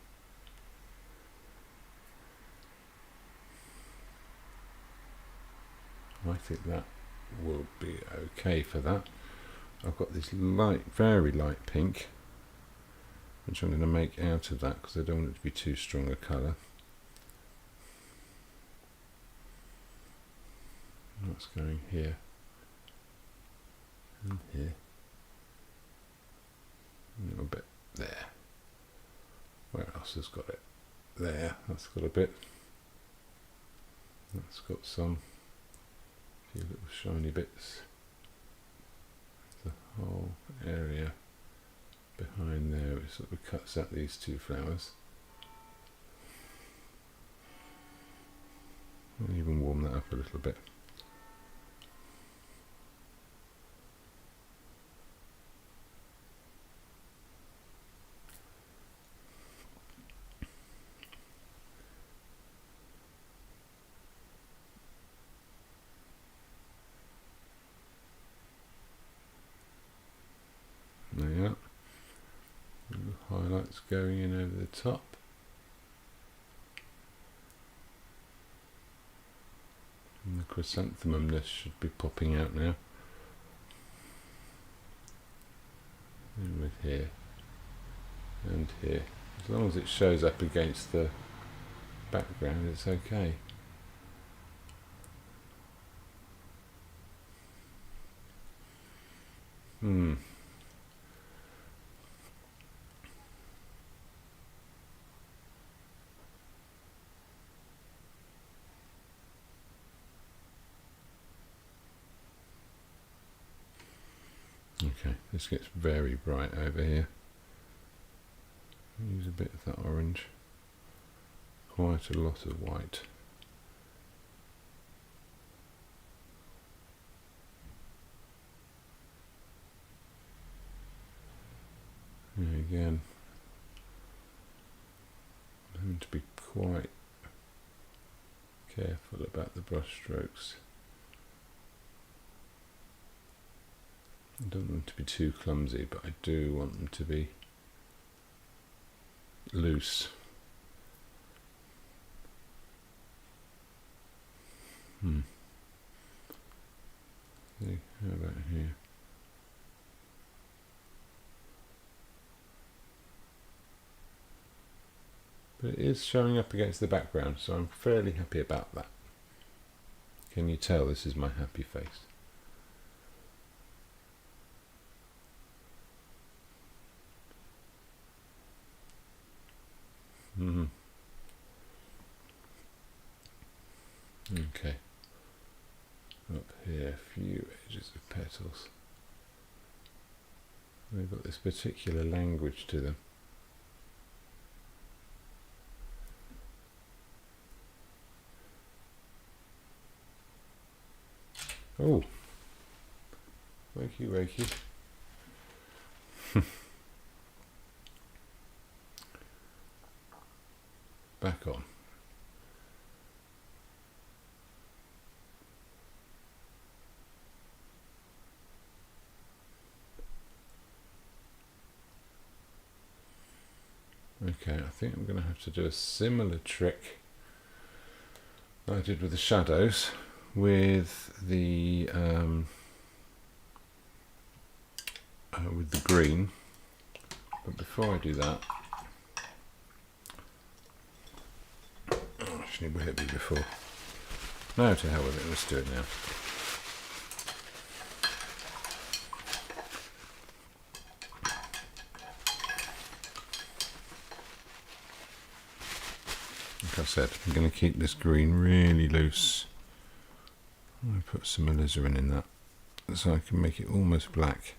Speaker 1: I think that will be okay for that. I've got this light, very light pink, which I'm going to make out of that because I don't want it to be too strong a colour. That's going here and here. A little bit there. Where else has got it? There, that's got a bit. That's got some few little shiny bits. The whole area behind there, which sort of cuts out these two flowers. I'll even warm that up a little bit. There, little highlights going in over the top. And the chrysanthemum should be popping out now. And with here and here. As long as it shows up against the background, it's okay. Okay, this gets very bright over here. Use a bit of that orange. Quite a lot of white. And again, I'm having to be quite careful about the brush strokes. I don't want them to be too clumsy, but I do want them to be loose. See, how about here? But it is showing up against the background, so I'm fairly happy about that. Can you tell this is my happy face? Okay. Up here, a few edges of petals. They've got this particular language to them. Oh, wakey wakey. Back on. Okay, I think I'm going to have to do a similar trick that I did with the shadows with the green. But before I do that, actually we hit me before. No, to hell with it. Let's do it now. Like I said, I'm going to keep this green really loose. I put some alizarin in that so I can make it almost black.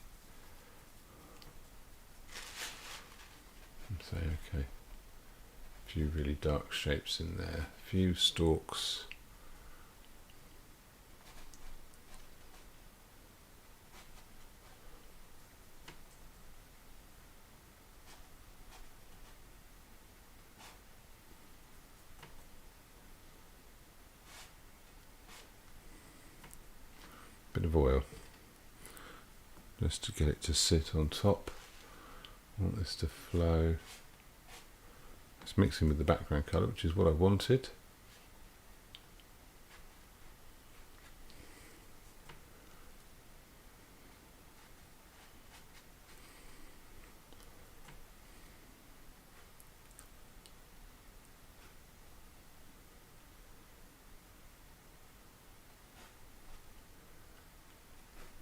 Speaker 1: And say, okay, a few really dark shapes in there, a few stalks. Bit of oil. just to get it to sit on top. I want this to flow. It's mixing with the background colour, which is what I wanted.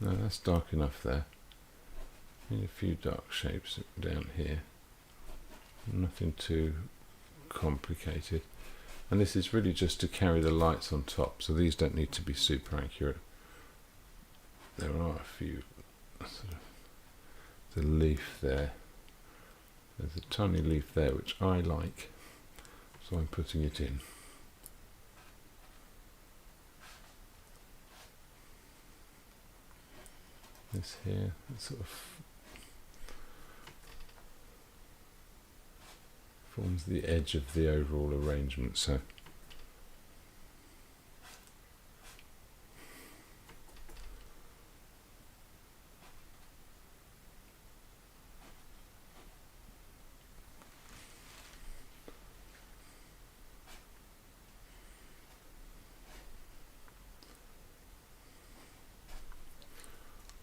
Speaker 1: No, that's dark enough there. Need a few dark shapes down here. Nothing too complicated. And this is really just to carry the lights on top, so these don't need to be super accurate. There are a few, sort of, the leaf there. There's a tiny leaf there which I like, so I'm putting it in. This here, it sort of forms the edge of the overall arrangement, so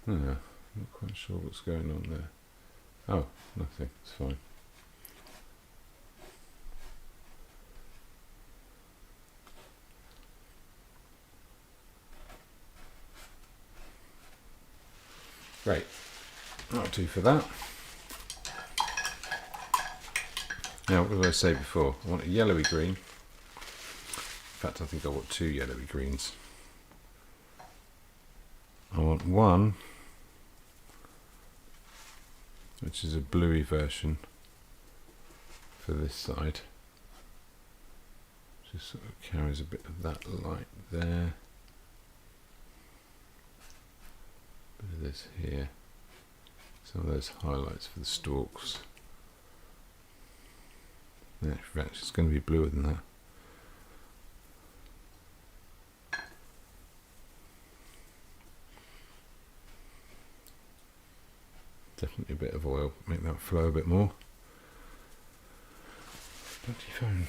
Speaker 1: I'm not quite sure what's going on there. Oh, nothing, it's fine. Great, that'll do for that. Now, what did I say before? I want a yellowy green. In fact, I think I want two yellowy greens. I want one which is a bluey version for this side. Just sort of carries a bit of that light there. Bit of this here. Some of those highlights for the stalks. Yeah, actually it's going to be bluer than that. Definitely a bit of oil, make that flow a bit more. Bloody phone.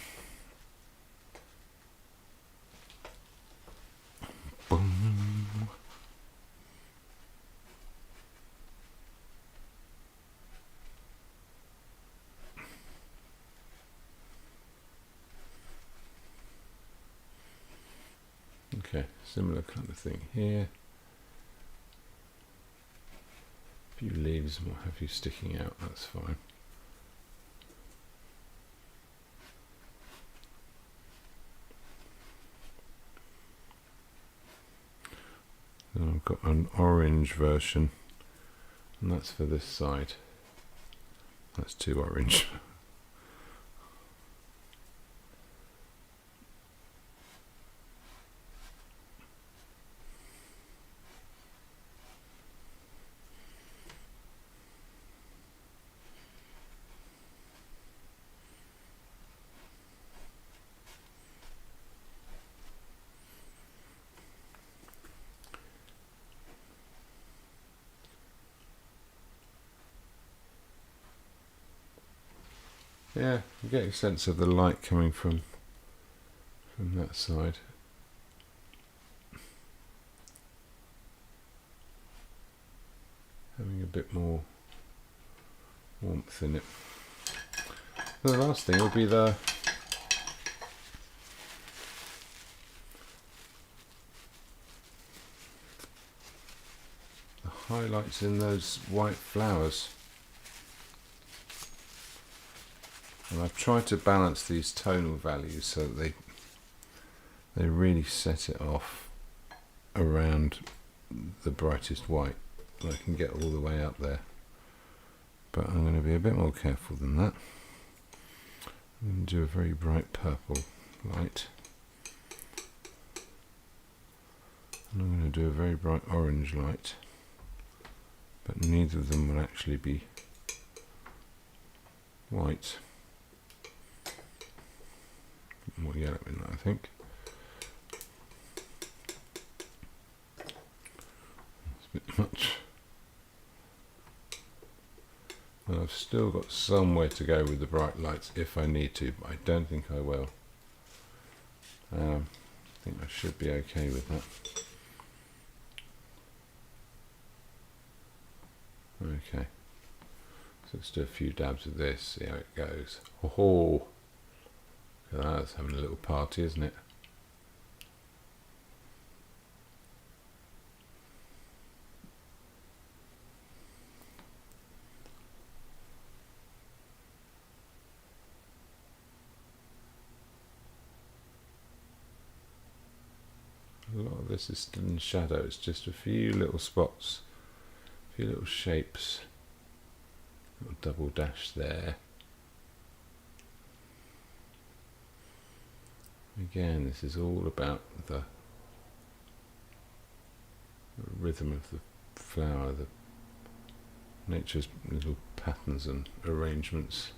Speaker 1: Boom. Okay, similar kind of thing here. A few leaves and what have you sticking out, that's fine. Then I've got an orange version, and that's for this side. That's too orange. Yeah, you get a sense of the light coming from that side. Having a bit more warmth in it. The last thing will be the highlights in those white flowers. And I've tried to balance these tonal values so that they really set it off around the brightest white. I can get all the way up there, but I'm going to be a bit more careful than that. I'm going to do a very bright purple light, and I'm going to do a very bright orange light, but neither of them will actually be white. More yellow in that, I think. It's a bit much. And I've still got somewhere to go with the bright lights if I need to, but I don't think I will. I think I should be okay with that. Okay, so let's do a few dabs of this, see how it goes. Oh, that's having a little party, isn't it? A lot of this is still in shadow, it's just a few little spots, a few little shapes, little double dash there. Again, this is all about the rhythm of the flower, the nature's little patterns and arrangements.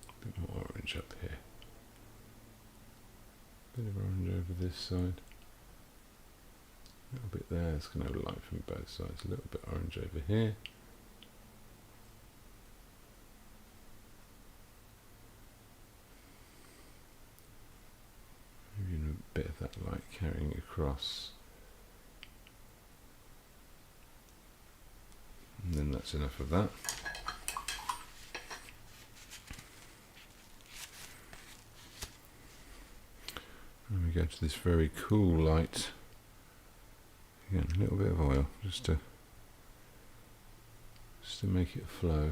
Speaker 1: A bit more orange up here. Bit of orange over this side. A little bit there, it's going to have light from both sides. A little bit orange over here. Maybe a bit of that light carrying across. And then that's enough of that. And we go to this very cool light. Again, a little bit of oil, just to make it flow.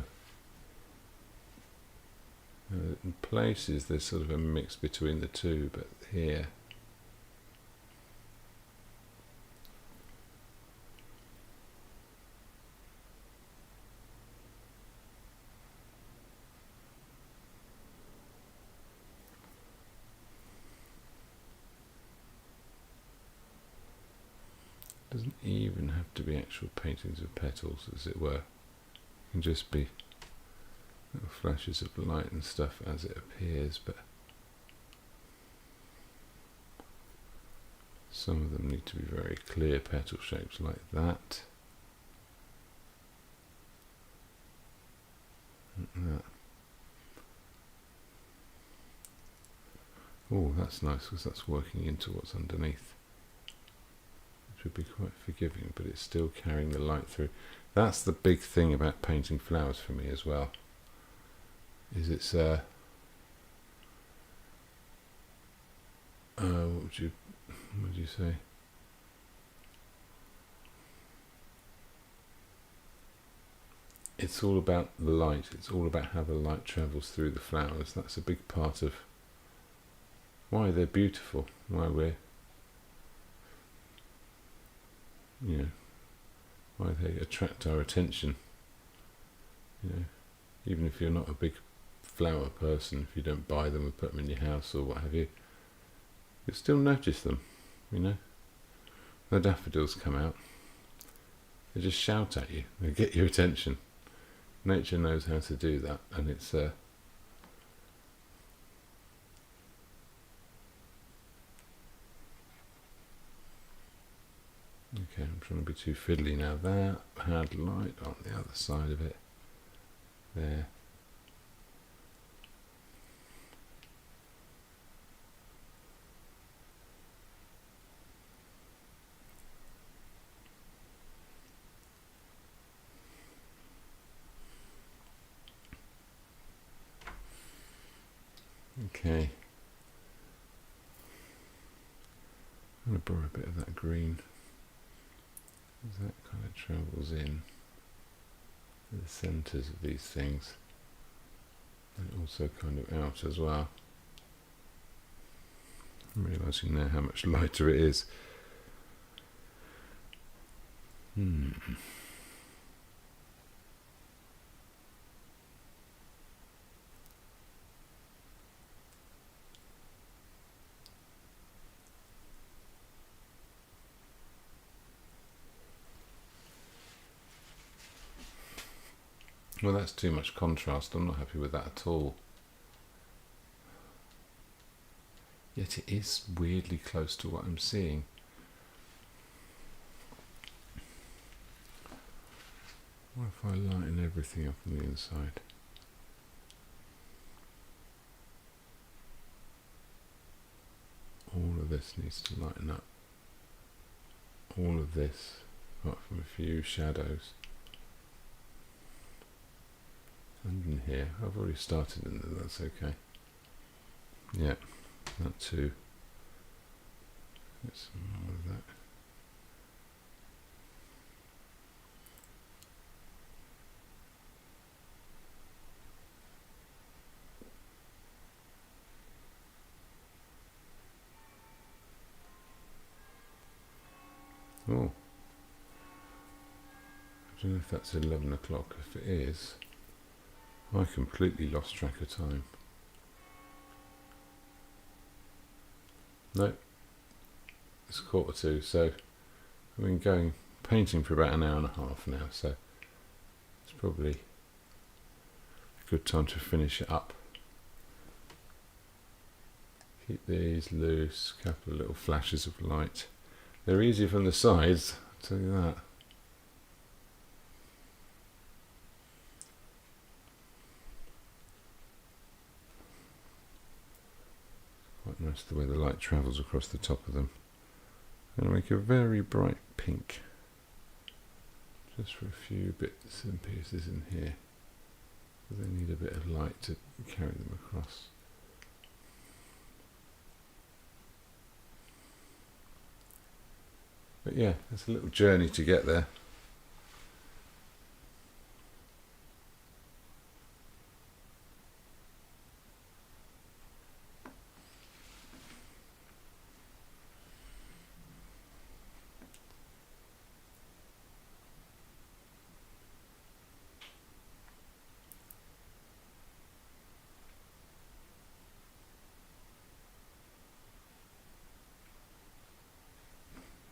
Speaker 1: In places there's sort of a mix between the two, but here doesn't even have to be actual paintings of petals, as it were. It can just be little flashes of light and stuff as it appears, but some of them need to be very clear petal shapes like that. And that. Oh, that's nice, because that's working into what's underneath. Would be quite forgiving, but it's still carrying the light through. That's the big thing about painting flowers for me as well, is it's what would you say, it's all about the light, it's all about how the light travels through the flowers. That's a big part of why they're beautiful, why we're why they attract our attention. Even if you're not a big flower person, if you don't buy them and put them in your house or what have you, you'll still notice them. The daffodils come out, they just shout at you, they get your attention. Nature knows how to do that, and it's okay, I'm trying to be too fiddly now. That had light on the other side of it. There. Okay. I'm going to borrow a bit of that green. That kind of travels in to the centres of these things, and also kind of out as well. I'm realising now how much lighter it is. Well, that's too much contrast. I'm not happy with that at all. Yet it is weirdly close to what I'm seeing. What if I lighten everything up on the inside? All of this needs to lighten up. All of this, apart from a few shadows. And in here, I've already started in there, that's okay. Yeah, that too. Get some more of that. Oh, I don't know if that's 11 o'clock. If it is, I completely lost track of time. No, it's 1:45, so I've been going painting for about an hour and a half now, so it's probably a good time to finish it up. Keep these loose, a couple of little flashes of light. They're easier from the sides, I'll tell you that. Quite nice the way the light travels across the top of them. I'm going to make a very bright pink, just for a few bits and pieces in here. They need a bit of light to carry them across. But yeah, it's a little journey to get there.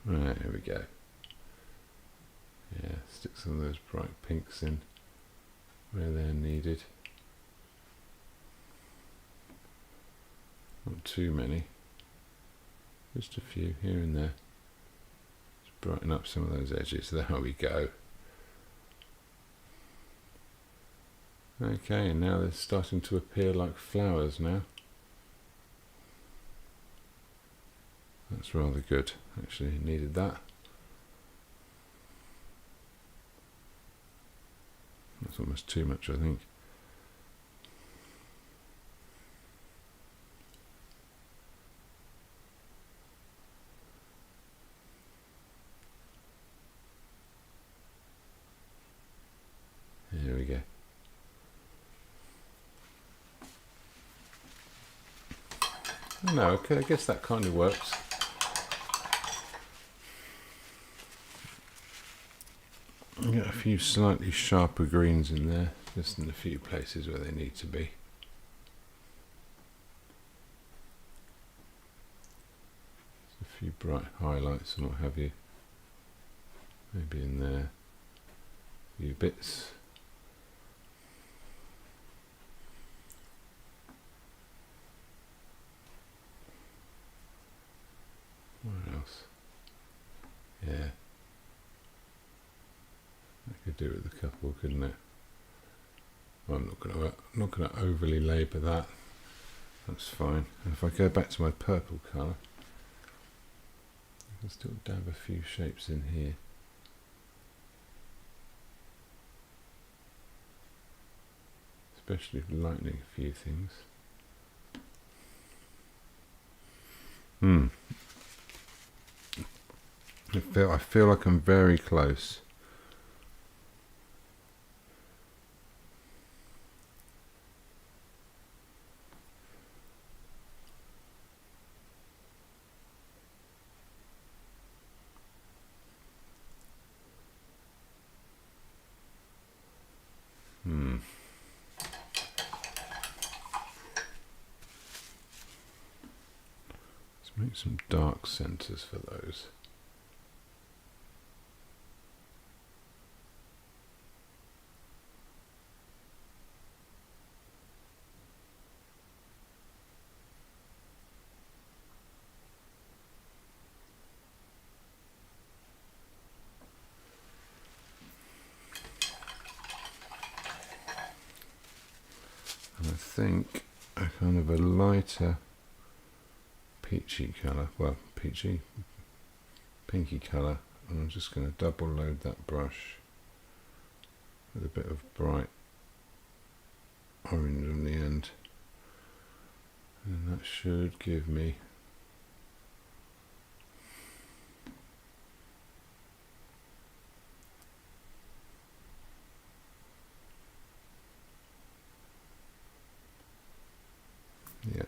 Speaker 1: Right, here we go. Yeah, stick some of those bright pinks in where they're needed. Not too many, just a few here and there. Just brighten up some of those edges. There we go. Okay, and now they're starting to appear like flowers now. That's rather good, actually, needed that. That's almost too much, I think. There we go. No, okay, I guess that kind of works. Get a few slightly sharper greens in there, just in a few places where they need to be. Just a few bright highlights and what have you. Maybe in there, a few bits. What else? Yeah. I could do it with a couple, couldn't it? Well, I'm not going to overly labour that. That's fine. And if I go back to my purple colour, I can still dab a few shapes in here. Especially lightening a few things. I feel like I'm very close. Let's make some dark centres for those. think a kind of a lighter peachy colour, well, peachy, pinky colour, and I'm just going to double load that brush with a bit of bright orange on the end, and that should give me yeah.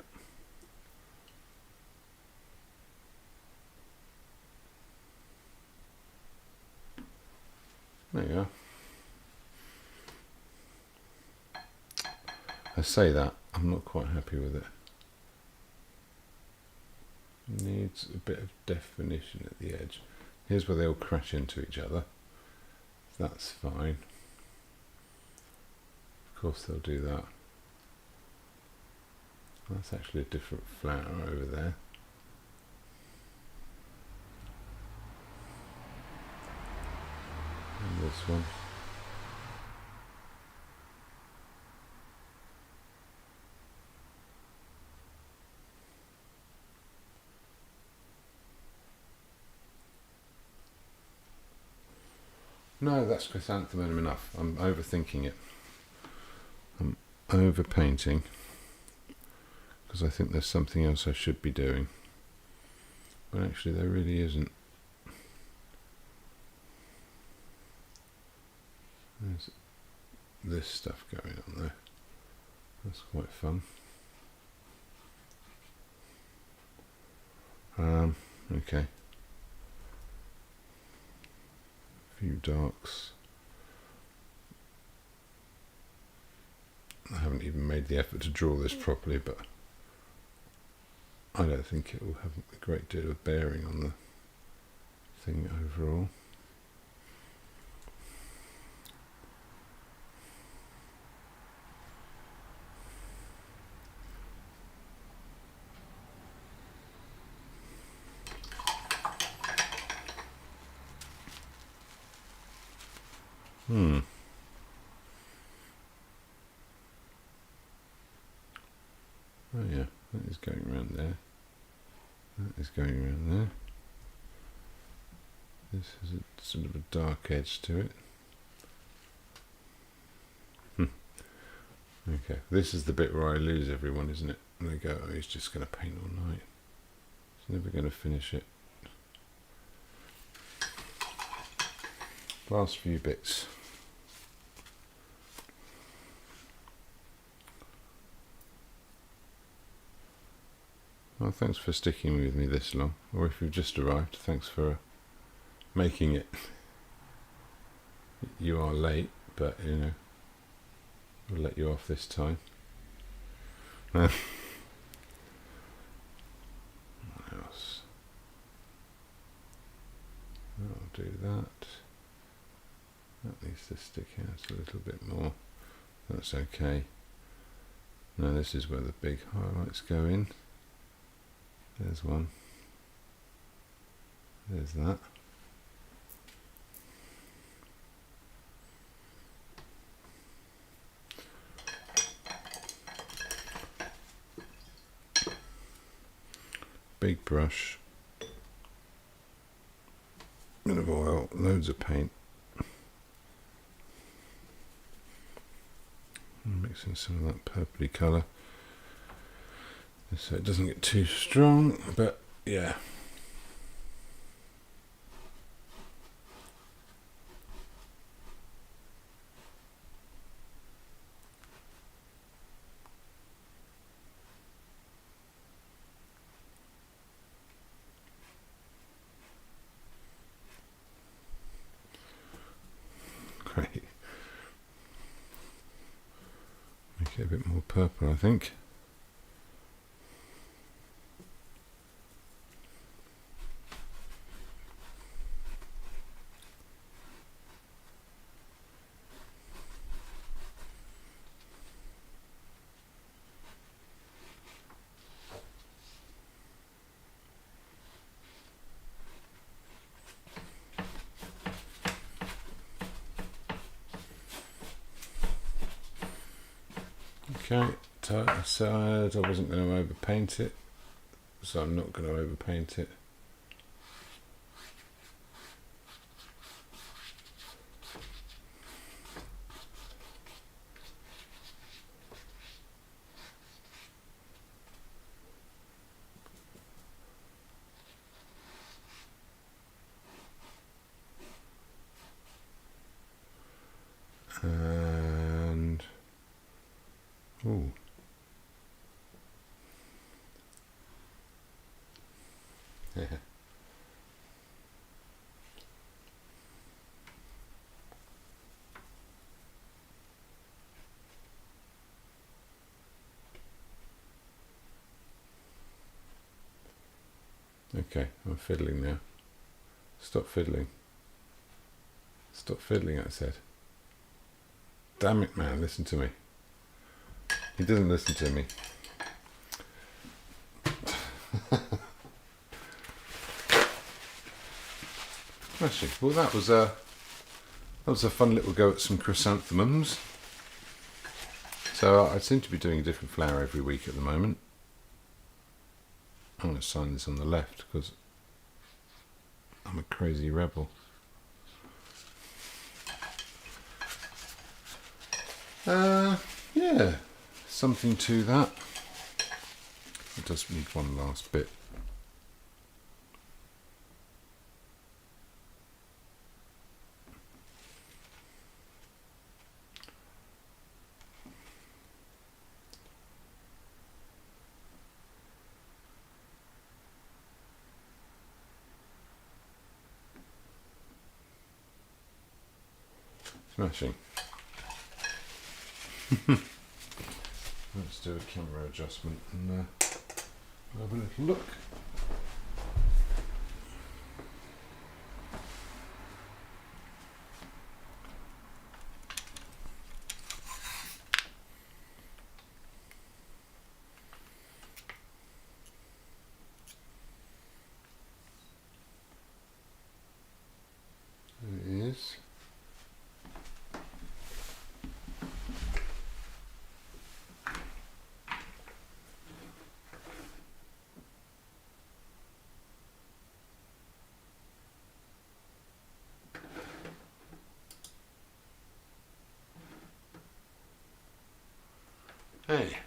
Speaker 1: There you are. I say that, I'm not quite happy with it. It needs a bit of definition at the edge. Here's where they all crash into each other. That's fine. Of course they'll do that. That's actually a different flower over there. And this one. No, that's chrysanthemum enough. I'm overthinking it. I'm overpainting because I think there's something else I should be doing. But actually there really isn't. There's this stuff going on there. That's quite fun. Okay. Few darks. I haven't even made the effort to draw this properly, but I don't think it will have a great deal of bearing on the thing overall. Oh yeah, that is going around there. That is going around there. This has a sort of a dark edge to it. Okay, this is the bit where I lose everyone, isn't it? And they go, oh, he's just going to paint all night. He's never going to finish it. Last few bits. Well, thanks for sticking with me this long, or if you've just arrived, thanks for making it. You are late, but you know, we'll let you off this time. What else? I'll do that. That needs to stick out a little bit more. That's okay. Now this is where the big highlights go in. There's one. There's that. Big brush. Bit of oil, loads of paint. I'm mixing some of that purpley colour, so it doesn't get too strong, but yeah. Great. Make it a bit more purple, I think. Okay, I said I wasn't going to overpaint it, so I'm not going to overpaint it. And ooh. Yeah. Okay, I'm fiddling now. Stop fiddling. Stop fiddling, I said. Damn it, man, listen to me. He doesn't listen to me. Actually, well, that was a fun little go at some chrysanthemums. So I seem to be doing a different flower every week at the moment. I'm going to sign this on the left because I'm a crazy rebel. Yeah, something to that. It does need one last bit. Smashing. Let's do a camera adjustment and have a little look. There it is. Hey,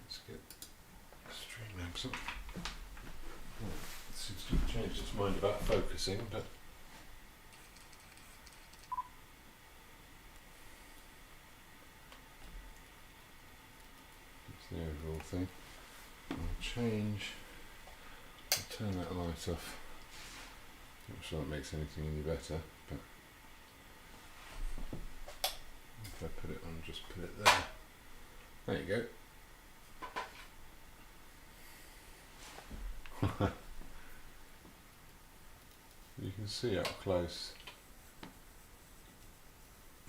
Speaker 1: let's get the string lamps up. Well, it seems to have changed its mind about focusing, but it's the overall thing. I'll turn that light off. Not sure that makes anything any better, but if I put it on, just put it there. There you go. You can see up close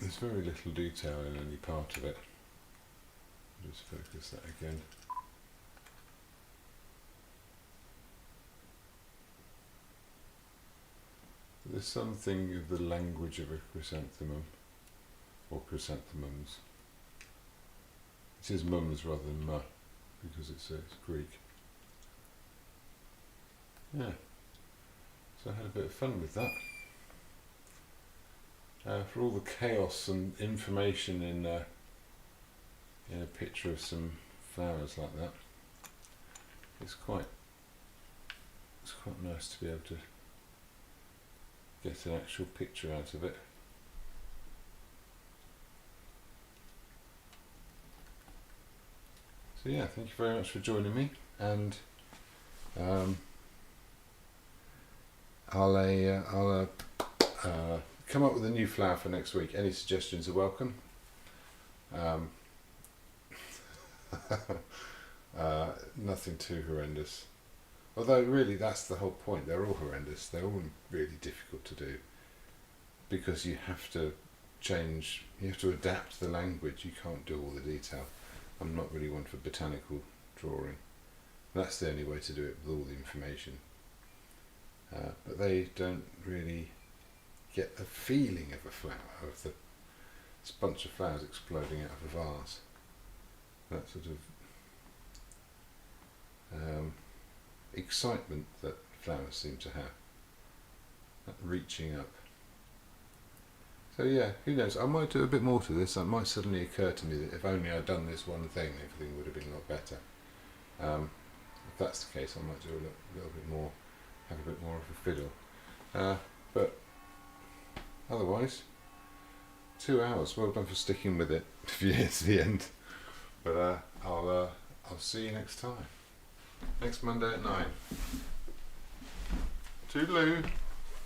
Speaker 1: there's very little detail in any part of it. Just focus that again. There's something of the language of a chrysanthemum, or chrysanthemums. It is mums rather than ma, because it's Greek. Yeah, so I had a bit of fun with that. For all the chaos and information in a picture of some flowers like that, it's quite nice to be able to get an actual picture out of it. So yeah, thank you very much for joining me, and I'll come up with a new flower for next week. Any suggestions are welcome. Nothing too horrendous. Although really that's the whole point. They're all horrendous. They're all really difficult to do because you have to change, you have to adapt the language. You can't do all the detail. I'm not really one for botanical drawing. That's the only way to do it with all the information. But they don't really get the feeling of a flower, of the bunch of flowers exploding out of a vase. that sort of excitement that flowers seem to have, that reaching up. So yeah, who knows, I might do a bit more to this. It might suddenly occur to me that if only I'd done this one thing, everything would have been a lot better. If that's the case, I might do a little bit more, have a bit more of a fiddle. But otherwise, 2 hours, well done for sticking with it to the end. But I'll see you next time. Next Monday at 9. Toodaloo!